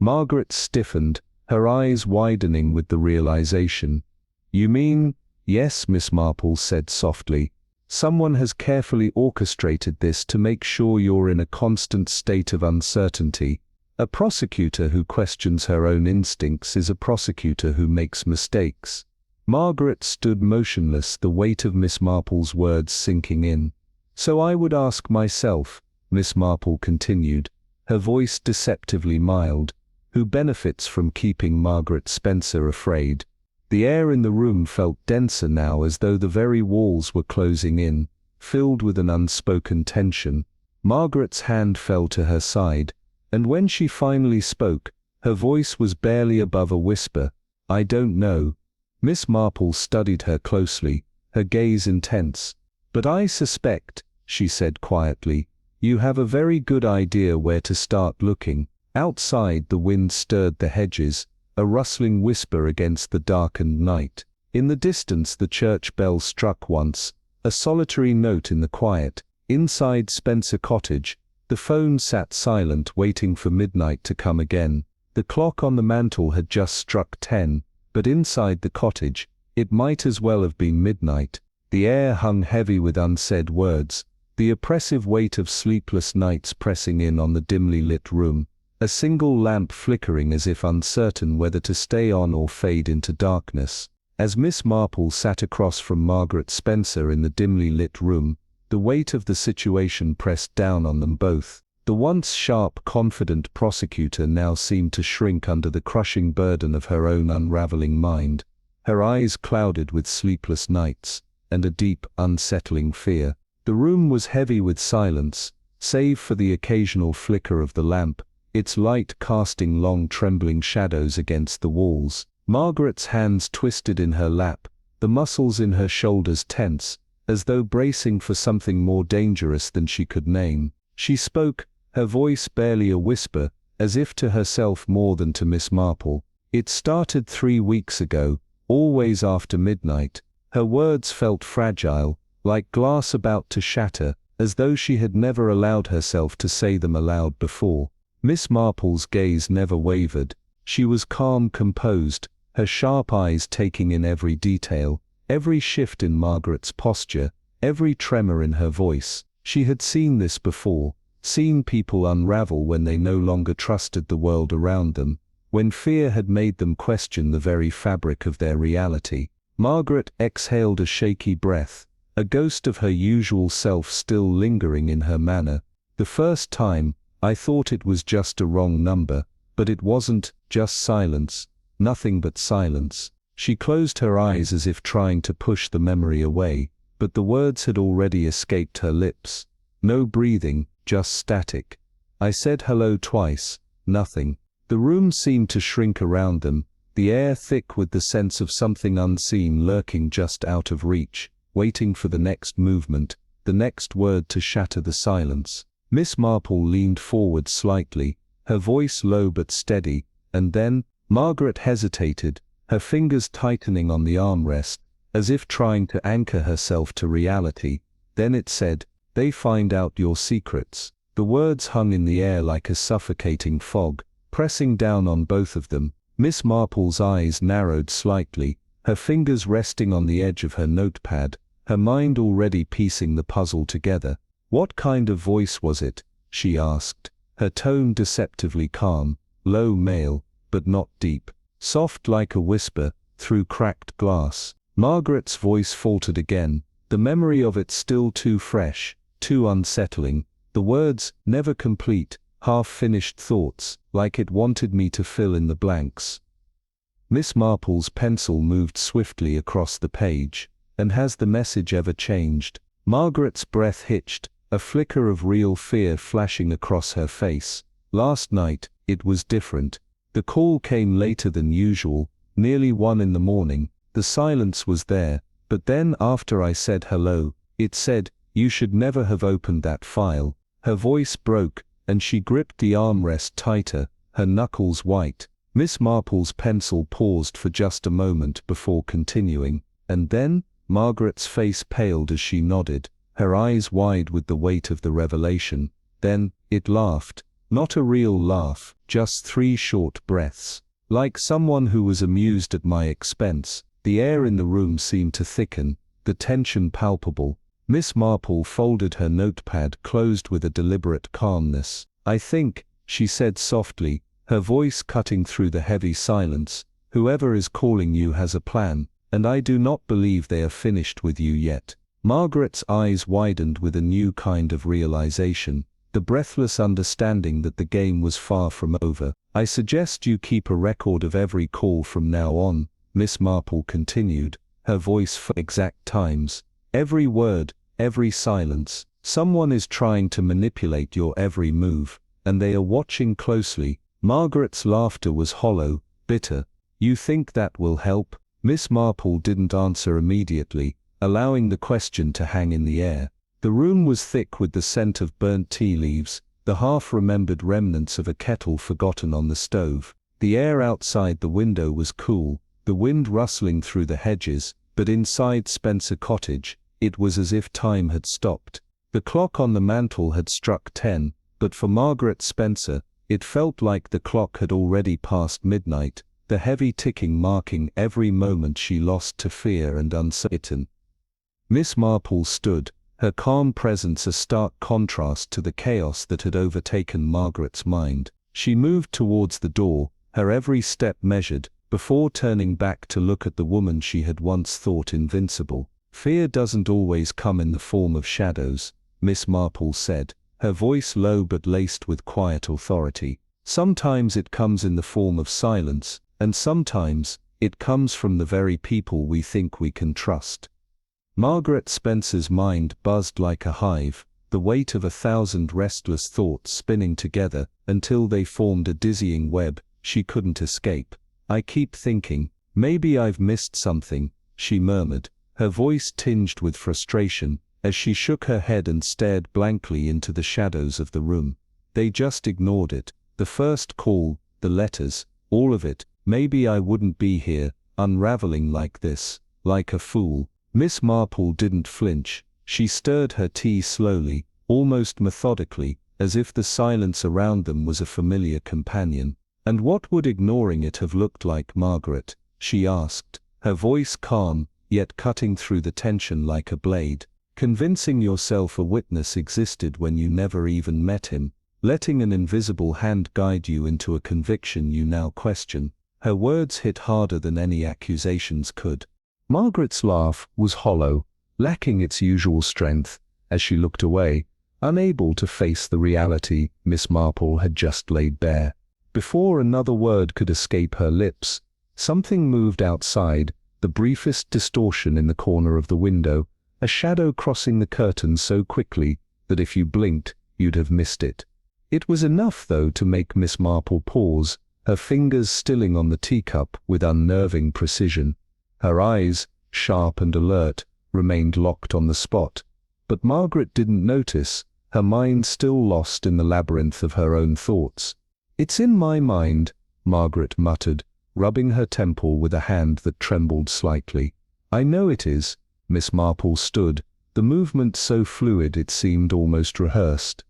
Margaret stiffened, her eyes widening with the realization. "You mean—" "Yes," Miss Marple said softly. "Someone has carefully orchestrated this to make sure you're in a constant state of uncertainty. A prosecutor who questions her own instincts is a prosecutor who makes mistakes." Margaret stood motionless, the weight of Miss Marple's words sinking in. "So I would ask myself," Miss Marple continued, her voice deceptively mild, "who benefits from keeping Margaret Spencer afraid?" The air in the room felt denser now, as though the very walls were closing in, filled with an unspoken tension. Margaret's hand fell to her side, and when she finally spoke, her voice was barely above a whisper. "I don't know." Miss Marple studied her closely, her gaze intense. "But I suspect," she said quietly, "you have a very good idea where to start looking." Outside, the wind stirred the hedges, a rustling whisper against the darkened night. In the distance the church bell struck once, a solitary note in the quiet. Inside Spencer Cottage, The phone sat silent, waiting for midnight to come again. The clock on the mantel had just struck 10, but inside the cottage, it might as well have been midnight. The air hung heavy with unsaid words, the oppressive weight of sleepless nights pressing in on the dimly lit room, a single lamp flickering as if uncertain whether to stay on or fade into darkness. As Miss Marple sat across from Margaret Spencer in the dimly lit room, the weight of the situation pressed down on them both. The once sharp, confident prosecutor now seemed to shrink under the crushing burden of her own unraveling mind, her eyes clouded with sleepless nights, and a deep, unsettling fear. The room was heavy with silence, save for the occasional flicker of the lamp, its light casting long trembling shadows against the walls. Margaret's hands twisted in her lap, the muscles in her shoulders tense, as though bracing for something more dangerous than she could name. She spoke, her voice barely a whisper, as if to herself more than to Miss Marple. It started 3 weeks ago, always after midnight. Her words felt fragile, like glass about to shatter, as though she had never allowed herself to say them aloud before. Miss Marple's gaze never wavered. She was calm, composed, her sharp eyes taking in every detail, every shift in Margaret's posture, every tremor in her voice. She had seen this before, seen people unravel when they no longer trusted the world around them, when fear had made them question the very fabric of their reality. Margaret exhaled a shaky breath, a ghost of her usual self still lingering in her manner. The first time, I thought it was just a wrong number, but it wasn't, just silence, nothing but silence. She closed her eyes as if trying to push the memory away, but the words had already escaped her lips. No breathing, just static. I said hello twice, nothing. The room seemed to shrink around them, the air thick with the sense of something unseen lurking just out of reach, waiting for the next movement, the next word to shatter the silence. Miss Marple leaned forward slightly, her voice low but steady, and then, Margaret hesitated, her fingers tightening on the armrest, as if trying to anchor herself to reality. Then it said, "They find out your secrets." The words hung in the air like a suffocating fog, pressing down on both of them. Miss Marple's eyes narrowed slightly, her fingers resting on the edge of her notepad, her mind already piecing the puzzle together. "What kind of voice was it?" she asked, her tone deceptively calm, low male, but not deep, soft like a whisper, through cracked glass. Margaret's voice faltered again, the memory of it still too fresh, too unsettling, the words never complete, half-finished thoughts, like it wanted me to fill in the blanks. Miss Marple's pencil moved swiftly across the page. "And has the message ever changed?" Margaret's breath hitched, a flicker of real fear flashing across her face. "Last night, it was different. The call came later than usual, nearly 1 in the morning. The silence was there, but then after I said hello, it said, 'You should never have opened that file.'" Her voice broke, and she gripped the armrest tighter, her knuckles white. Miss Marple's pencil paused for just a moment before continuing, and then, Margaret's face paled as she nodded, her eyes wide with the weight of the revelation. Then, it laughed. Not a real laugh, just 3 short breaths. Like someone who was amused at my expense. The air in the room seemed to thicken, the tension palpable. Miss Marple folded her notepad closed with a deliberate calmness. "I think," she said softly, her voice cutting through the heavy silence, "whoever is calling you has a plan, and I do not believe they are finished with you yet." Margaret's eyes widened with a new kind of realization, the breathless understanding that the game was far from over. "I suggest you keep a record of every call from now on," Miss Marple continued, her voice for exact times. "Every word, every silence. Someone is trying to manipulate your every move, and they are watching closely." Margaret's laughter was hollow, bitter. "You think that will help?" Miss Marple didn't answer immediately, allowing the question to hang in the air. The room was thick with the scent of burnt tea leaves, the half-remembered remnants of a kettle forgotten on the stove. The air outside the window was cool, the wind rustling through the hedges, but inside Spencer Cottage, it was as if time had stopped. The clock on the mantel had struck 10, But for Margaret Spencer, it felt like the clock had already passed midnight, the heavy ticking marking every moment she lost to fear and uncertainty. Miss Marple stood, her calm presence a stark contrast to the chaos that had overtaken Margaret's mind. She moved towards the door, her every step measured, before turning back to look at the woman she had once thought invincible. "Fear doesn't always come in the form of shadows," Miss Marple said, her voice low but laced with quiet authority. "Sometimes it comes in the form of silence, and sometimes it comes from the very people we think we can trust." Margaret Spencer's mind buzzed like a hive, the weight of 1,000 restless thoughts spinning together until they formed a dizzying web she couldn't escape. "I keep thinking, maybe I've missed something," she murmured, her voice tinged with frustration, as she shook her head and stared blankly into the shadows of the room. They just ignored it. The first call, the letters, all of it. Maybe I wouldn't be here, unraveling like this, like a fool. Miss Marple didn't flinch. She stirred her tea slowly, almost methodically, as if the silence around them was a familiar companion. "And what would ignoring it have looked like, Margaret?" she asked, her voice calm, yet cutting through the tension like a blade. "Convincing yourself a witness existed when you never even met him, letting an invisible hand guide you into a conviction you now question." Her words hit harder than any accusations could. Margaret's laugh was hollow, lacking its usual strength, as she looked away, unable to face the reality Miss Marple had just laid bare. Before another word could escape her lips, something moved outside, the briefest distortion in the corner of the window, a shadow crossing the curtain so quickly that if you blinked, you'd have missed it. It was enough, though, to make Miss Marple pause, her fingers stilling on the teacup with unnerving precision. Her eyes, sharp and alert, remained locked on the spot. But Margaret didn't notice, her mind still lost in the labyrinth of her own thoughts. "It's in my mind," Margaret muttered, rubbing her temple with a hand that trembled slightly. "I know it is." Miss Marple stood, the movement so fluid it seemed almost rehearsed.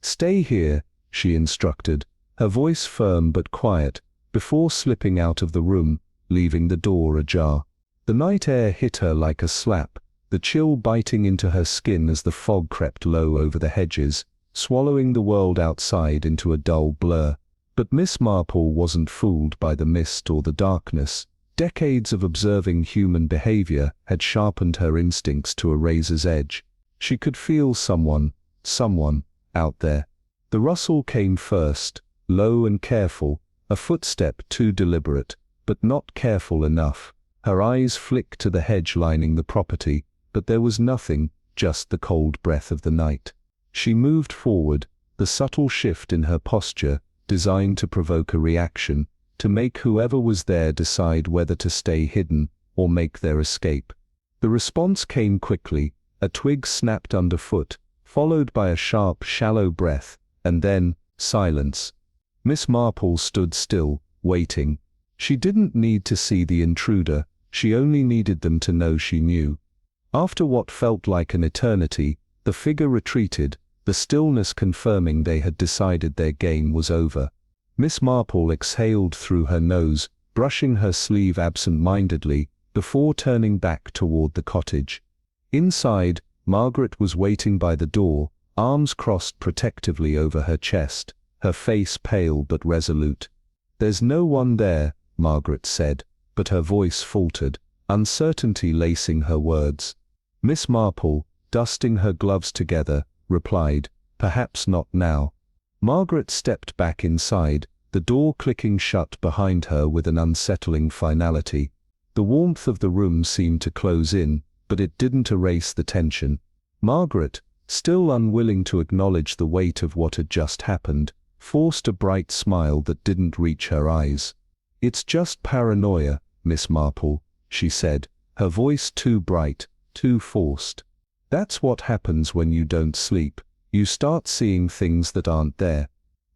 "Stay here," she instructed, her voice firm but quiet, before slipping out of the room, leaving the door ajar. The night air hit her like a slap, the chill biting into her skin as the fog crept low over the hedges, swallowing the world outside into a dull blur. But Miss Marple wasn't fooled by the mist or the darkness. Decades of observing human behavior had sharpened her instincts to a razor's edge. She could feel someone out there. The rustle came first, low and careful, a footstep too deliberate, but not careful enough. Her eyes flicked to the hedge lining the property, but there was nothing, just the cold breath of the night. She moved forward, the subtle shift in her posture, designed to provoke a reaction, to make whoever was there decide whether to stay hidden or make their escape. The response came quickly, a twig snapped underfoot, followed by a sharp, shallow breath, and then silence. Miss Marple stood still, waiting. She didn't need to see the intruder, she only needed them to know she knew. After what felt like an eternity, the figure retreated, the stillness confirming they had decided their game was over. Miss Marple exhaled through her nose, brushing her sleeve absent-mindedly, before turning back toward the cottage. Inside, Margaret was waiting by the door, arms crossed protectively over her chest, her face pale but resolute. "There's no one there," Margaret said, but her voice faltered, uncertainty lacing her words. Miss Marple, dusting her gloves together, replied, "Perhaps not now." Margaret stepped back inside, the door clicking shut behind her with an unsettling finality. The warmth of the room seemed to close in, but it didn't erase the tension. Margaret, still unwilling to acknowledge the weight of what had just happened, forced a bright smile that didn't reach her eyes. "It's just paranoia, Miss Marple," she said, her voice too bright, too forced. "That's what happens when you don't sleep. You start seeing things that aren't there."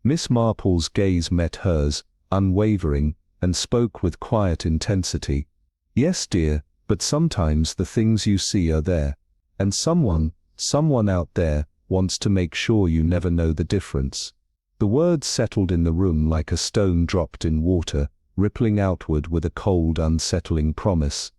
Miss Marple's gaze met hers, unwavering, and spoke with quiet intensity. "Yes, dear, but sometimes the things you see are there. And someone out there, wants to make sure you never know the difference." The words settled in the room like a stone dropped in water, rippling outward with a cold, unsettling promise.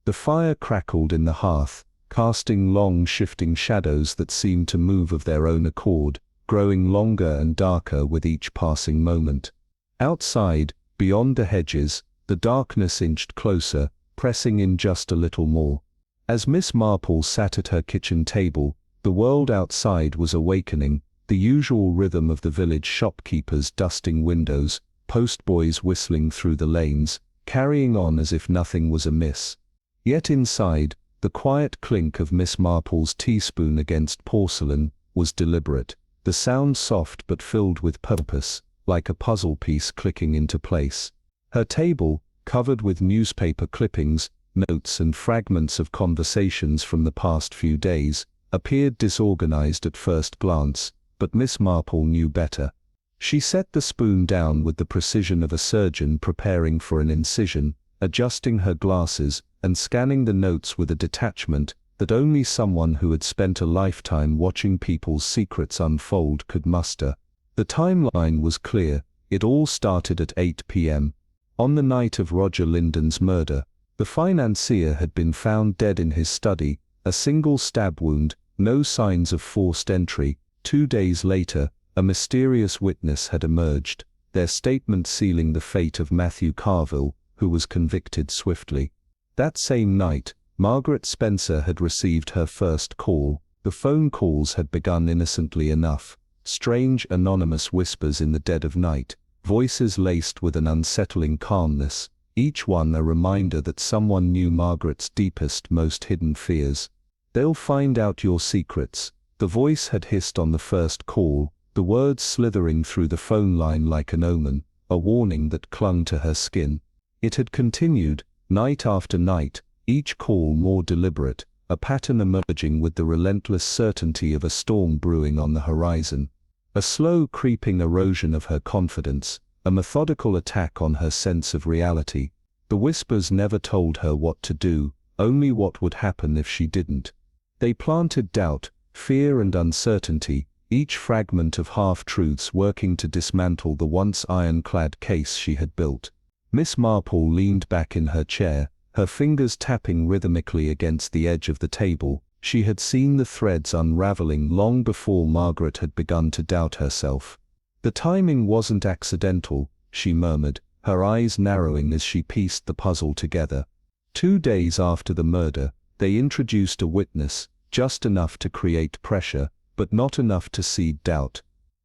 The fire crackled in the hearth, casting long, shifting shadows that seemed to move of their own accord, growing longer and darker with each passing moment. Outside, beyond the hedges, the darkness inched closer, pressing in just a little more. As Miss Marple sat at her kitchen table, the world outside was awakening, the usual rhythm of the village shopkeepers dusting windows, postboys whistling through the lanes, carrying on as if nothing was amiss. Yet inside, the quiet clink of Miss Marple's teaspoon against porcelain was deliberate, the sound soft but filled with purpose, like a puzzle piece clicking into place. Her table, covered with newspaper clippings, notes and fragments of conversations from the past few days, appeared disorganized at first glance, but Miss Marple knew better. She set the spoon down with the precision of a surgeon preparing for an incision, adjusting her glasses and scanning the notes with a detachment that only someone who had spent a lifetime watching people's secrets unfold could muster. The timeline was clear. It all started at 8 p.m. On the night of Roger Linden's murder. The financier had been found dead in his study, a single stab wound, no signs of forced entry. 2 days later, a mysterious witness had emerged, their statement sealing the fate of Matthew Carville, who was convicted swiftly. That same night, Margaret Spencer had received her first call. The phone calls had begun innocently enough, strange anonymous whispers in the dead of night, voices laced with an unsettling calmness, each one a reminder that someone knew Margaret's deepest, most hidden fears. "They'll find out your secrets," the voice had hissed on the first call, the words slithering through the phone line like an omen, a warning that clung to her skin. It had continued, night after night, each call more deliberate, a pattern emerging with the relentless certainty of a storm brewing on the horizon. A slow creeping erosion of her confidence, a methodical attack on her sense of reality. The whispers never told her what to do, only what would happen if she didn't. They planted doubt, fear and uncertainty, each fragment of half-truths working to dismantle the once ironclad case she had built. Miss Marple leaned back in her chair, her fingers tapping rhythmically against the edge of the table. She had seen the threads unraveling long before Margaret had begun to doubt herself. "The timing wasn't accidental," she murmured, her eyes narrowing as she pieced the puzzle together. 2 days after the murder, they introduced a witness, just enough to create pressure, but not enough to seed doubt.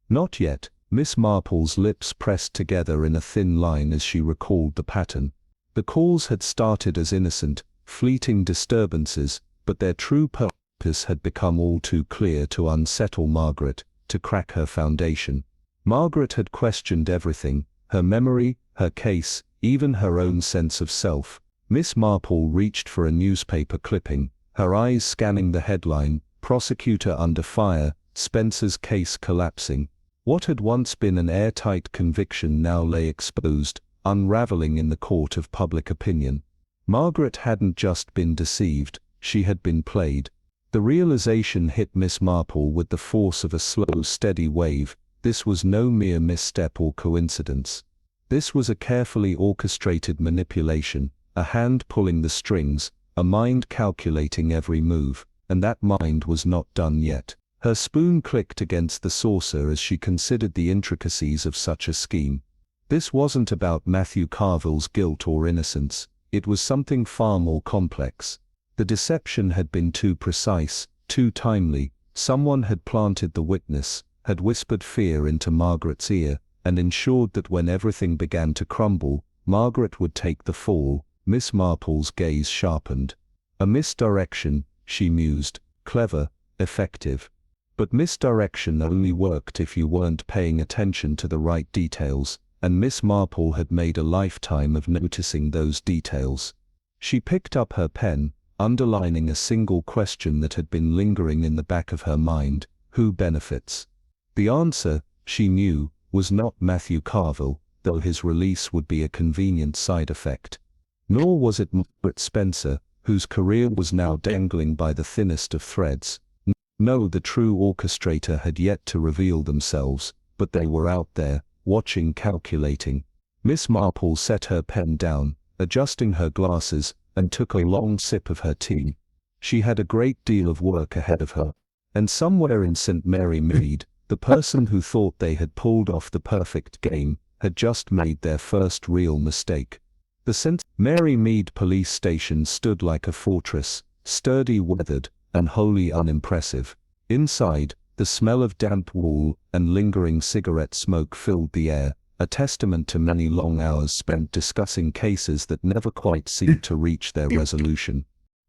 "Not yet." Miss Marple's lips pressed together in a thin line as she recalled the pattern. The calls had started as innocent, fleeting disturbances, but their true purpose had become all too clear to unsettle Margaret, to crack her foundation. Margaret had questioned everything, her memory, her case, even her own sense of self. Miss Marple reached for a newspaper clipping, her eyes scanning the headline, "Prosecutor Under Fire, Spencer's Case Collapsing." What had once been an airtight conviction now lay exposed, unraveling in the court of public opinion. Margaret hadn't just been deceived, she had been played. The realization hit Miss Marple with the force of a slow, steady wave. This was no mere misstep or coincidence. This was a carefully orchestrated manipulation, a hand pulling the strings, a mind calculating every move, and that mind was not done yet. Her spoon clicked against the saucer as she considered the intricacies of such a scheme. This wasn't about Matthew Carville's guilt or innocence, it was something far more complex. The deception had been too precise, too timely. Someone had planted the witness, had whispered fear into Margaret's ear, and ensured that when everything began to crumble, Margaret would take the fall. Miss Marple's gaze sharpened. A misdirection, she mused, clever, effective. But misdirection only worked if you weren't paying attention to the right details, and Miss Marple had made a lifetime of noticing those details. She picked up her pen, underlining a single question that had been lingering in the back of her mind: who benefits? The answer, she knew, was not Matthew Carville, though his release would be a convenient side effect. Nor was it Margaret Spencer, whose career was now dangling by the thinnest of threads. No, the true orchestrator had yet to reveal themselves, but they were out there, watching, calculating. Miss Marple set her pen down, adjusting her glasses, and took a long sip of her tea. She had a great deal of work ahead of her. And somewhere in St. Mary Mead, the person who thought they had pulled off the perfect game had just made their first real mistake. The St. Mary Mead police station stood like a fortress, sturdy, weathered, and wholly unimpressive. Inside, the smell of damp wool and lingering cigarette smoke filled the air, a testament to many long hours spent discussing cases that never quite seemed to reach their resolution.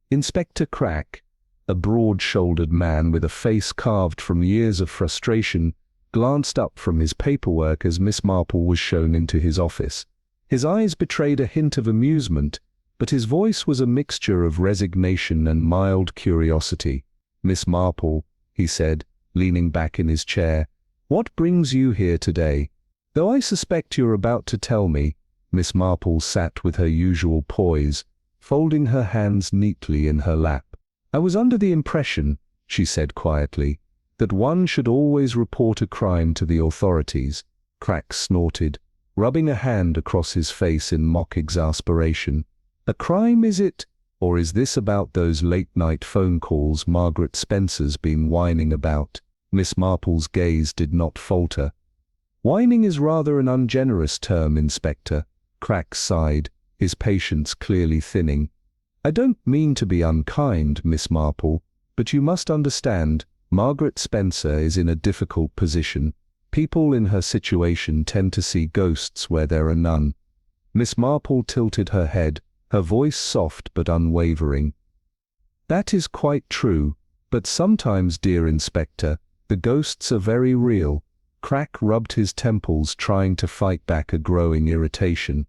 Inspector Crack, a broad-shouldered man with a face carved from years of frustration, glanced up from his paperwork as Miss Marple was shown into his office. His eyes betrayed a hint of amusement, but his voice was a mixture of resignation and mild curiosity. "Miss Marple," he said, leaning back in his chair, "what brings you here today? Though I suspect you're about to tell me." Miss Marple sat with her usual poise, folding her hands neatly in her lap. "I was under the impression," she said quietly, "that one should always report a crime to the authorities." Crack snorted, rubbing a hand across his face in mock exasperation. "A crime, is it? Or is this about those late-night phone calls Margaret Spencer's been whining about?" Miss Marple's gaze did not falter. "Whining is rather an ungenerous term, Inspector." Crack sighed, his patience clearly thinning. "I don't mean to be unkind, Miss Marple, but you must understand, Margaret Spencer is in a difficult position. People in her situation tend to see ghosts where there are none." Miss Marple tilted her head, her voice soft but unwavering. "That is quite true, but sometimes, dear Inspector, the ghosts are very real." Crack rubbed his temples, trying to fight back a growing irritation.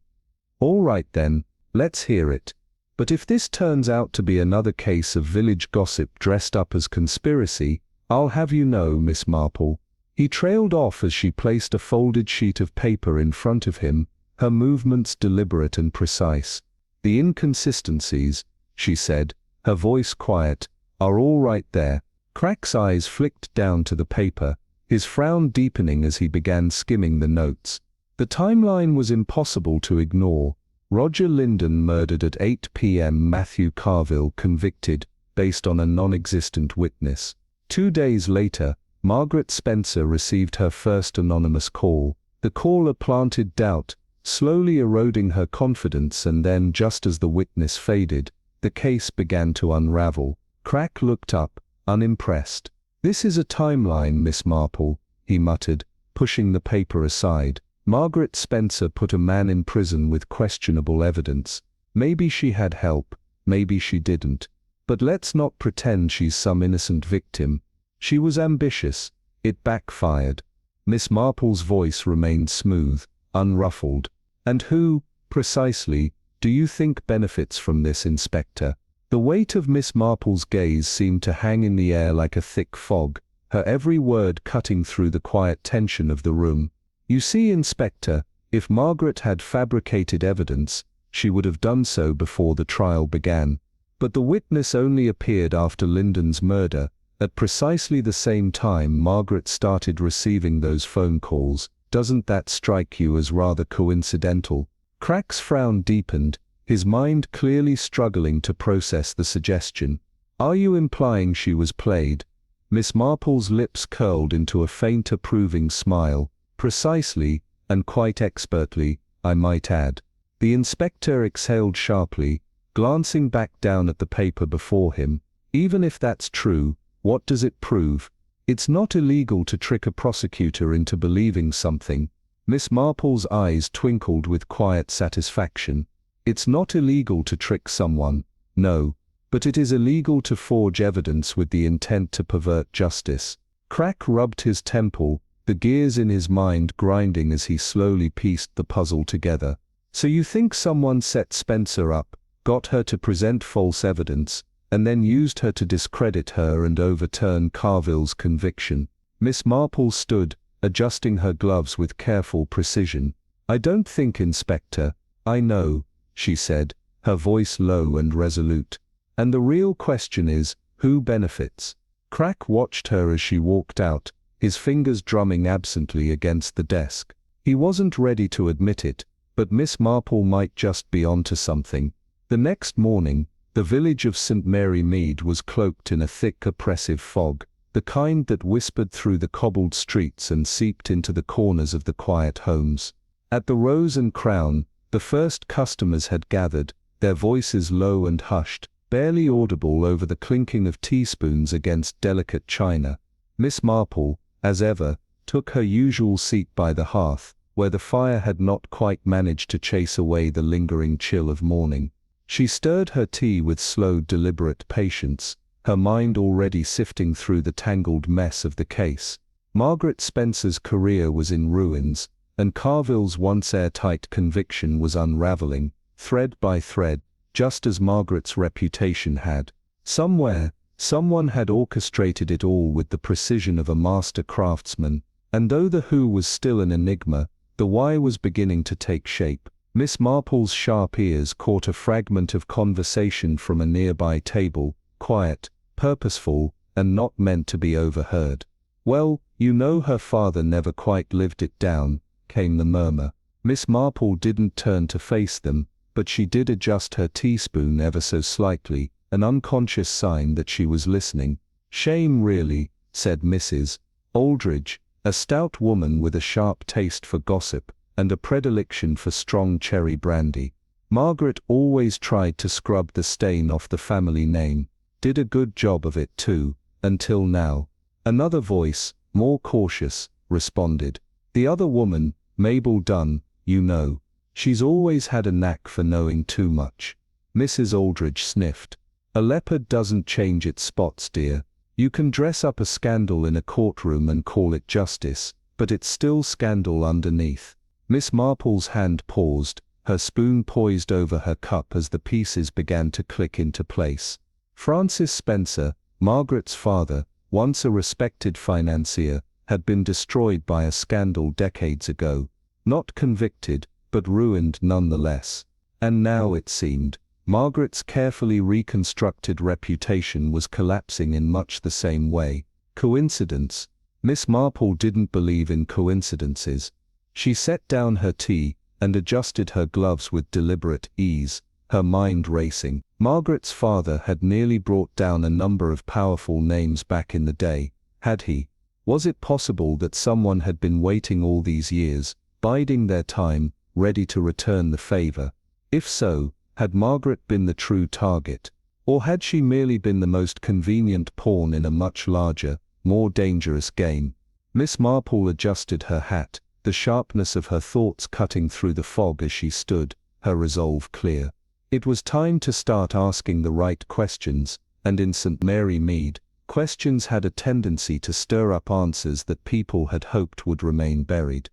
"All right then, let's hear it. But if this turns out to be another case of village gossip dressed up as conspiracy, I'll have you know, Miss Marple." He trailed off as she placed a folded sheet of paper in front of him, her movements deliberate and precise. "The inconsistencies," she said, her voice quiet, "are all right there." Crack's eyes flicked down to the paper, his frown deepening as he began skimming the notes. The timeline was impossible to ignore. Roger Linden murdered at 8 p.m. Matthew Carville convicted, based on a non-existent witness. 2 days later, Margaret Spencer received her first anonymous call. The caller planted doubt, slowly eroding her confidence, and then, just as the witness faded, the case began to unravel. Crack looked up, unimpressed. "This is a timeline, Miss Marple," he muttered, pushing the paper aside. "Margaret Spencer put a man in prison with questionable evidence. Maybe she had help, maybe she didn't. But let's not pretend she's some innocent victim. She was ambitious. It backfired." Miss Marple's voice remained smooth, unruffled. "And who, precisely, do you think benefits from this, Inspector?" The weight of Miss Marple's gaze seemed to hang in the air like a thick fog, her every word cutting through the quiet tension of the room. "You see, Inspector, if Margaret had fabricated evidence, she would have done so before the trial began. But the witness only appeared after Linden's murder. At precisely the same time Margaret started receiving those phone calls. Doesn't that strike you as rather coincidental?" Crack's frown deepened, his mind clearly struggling to process the suggestion. "Are you implying she was played?" Miss Marple's lips curled into a faint approving smile. "Precisely, and quite expertly, I might add." The inspector exhaled sharply, glancing back down at the paper before him. "Even if that's true, what does it prove? It's not illegal to trick a prosecutor into believing something." Miss Marple's eyes twinkled with quiet satisfaction. "It's not illegal to trick someone, no, but it is illegal to forge evidence with the intent to pervert justice." Crack rubbed his temple, the gears in his mind grinding as he slowly pieced the puzzle together. "So you think someone set Spencer up, got her to present false evidence, and then used her to discredit her and overturn Carville's conviction?" Miss Marple stood, adjusting her gloves with careful precision. "I don't think, Inspector. I know," she said, her voice low and resolute. "And the real question is, who benefits? Crack watched her as she walked out, his fingers drumming absently against the desk. He wasn't ready to admit it, but Miss Marple might just be onto something. The next morning, the village of St. Mary Mead was cloaked in a thick oppressive fog, the kind that whispered through the cobbled streets and seeped into the corners of the quiet homes. At the Rose and Crown, the first customers had gathered, their voices low and hushed, barely audible over the clinking of teaspoons against delicate china. Miss Marple, as ever, took her usual seat by the hearth, where the fire had not quite managed to chase away the lingering chill of morning. She stirred her tea with slow, deliberate patience, her mind already sifting through the tangled mess of the case. Margaret Spencer's career was in ruins, and Carville's once airtight conviction was unraveling, thread by thread, just as Margaret's reputation had. Somewhere, someone had orchestrated it all with the precision of a master craftsman, and though the who was still an enigma, the why was beginning to take shape. Miss Marple's sharp ears caught a fragment of conversation from a nearby table, quiet, purposeful, and not meant to be overheard. "Well, you know her father never quite lived it down," came the murmur. Miss Marple didn't turn to face them, but she did adjust her teaspoon ever so slightly, an unconscious sign that she was listening. "Shame really," said Mrs. Aldridge, a stout woman with a sharp taste for gossip, and a predilection for strong cherry brandy. "Margaret always tried to scrub the stain off the family name. Did a good job of it too, until now." Another voice, more cautious, responded. "The other woman, Mabel Dunn, you know. She's always had a knack for knowing too much." Mrs. Aldridge sniffed. "A leopard doesn't change its spots, dear. You can dress up a scandal in a courtroom and call it justice, but it's still scandal underneath." Miss Marple's hand paused, her spoon poised over her cup as the pieces began to click into place. Francis Spencer, Margaret's father, once a respected financier, had been destroyed by a scandal decades ago. Not convicted, but ruined nonetheless. And now, it seemed, Margaret's carefully reconstructed reputation was collapsing in much the same way. Coincidence? Miss Marple didn't believe in coincidences. She set down her tea, and adjusted her gloves with deliberate ease, her mind racing. Margaret's father had nearly brought down a number of powerful names back in the day, had he? Was it possible that someone had been waiting all these years, biding their time, ready to return the favor? If so, had Margaret been the true target? Or had she merely been the most convenient pawn in a much larger, more dangerous game? Miss Marple adjusted her hat, the sharpness of her thoughts cutting through the fog as she stood, her resolve clear. It was time to start asking the right questions, and in St. Mary Mead, questions had a tendency to stir up answers that people had hoped would remain buried.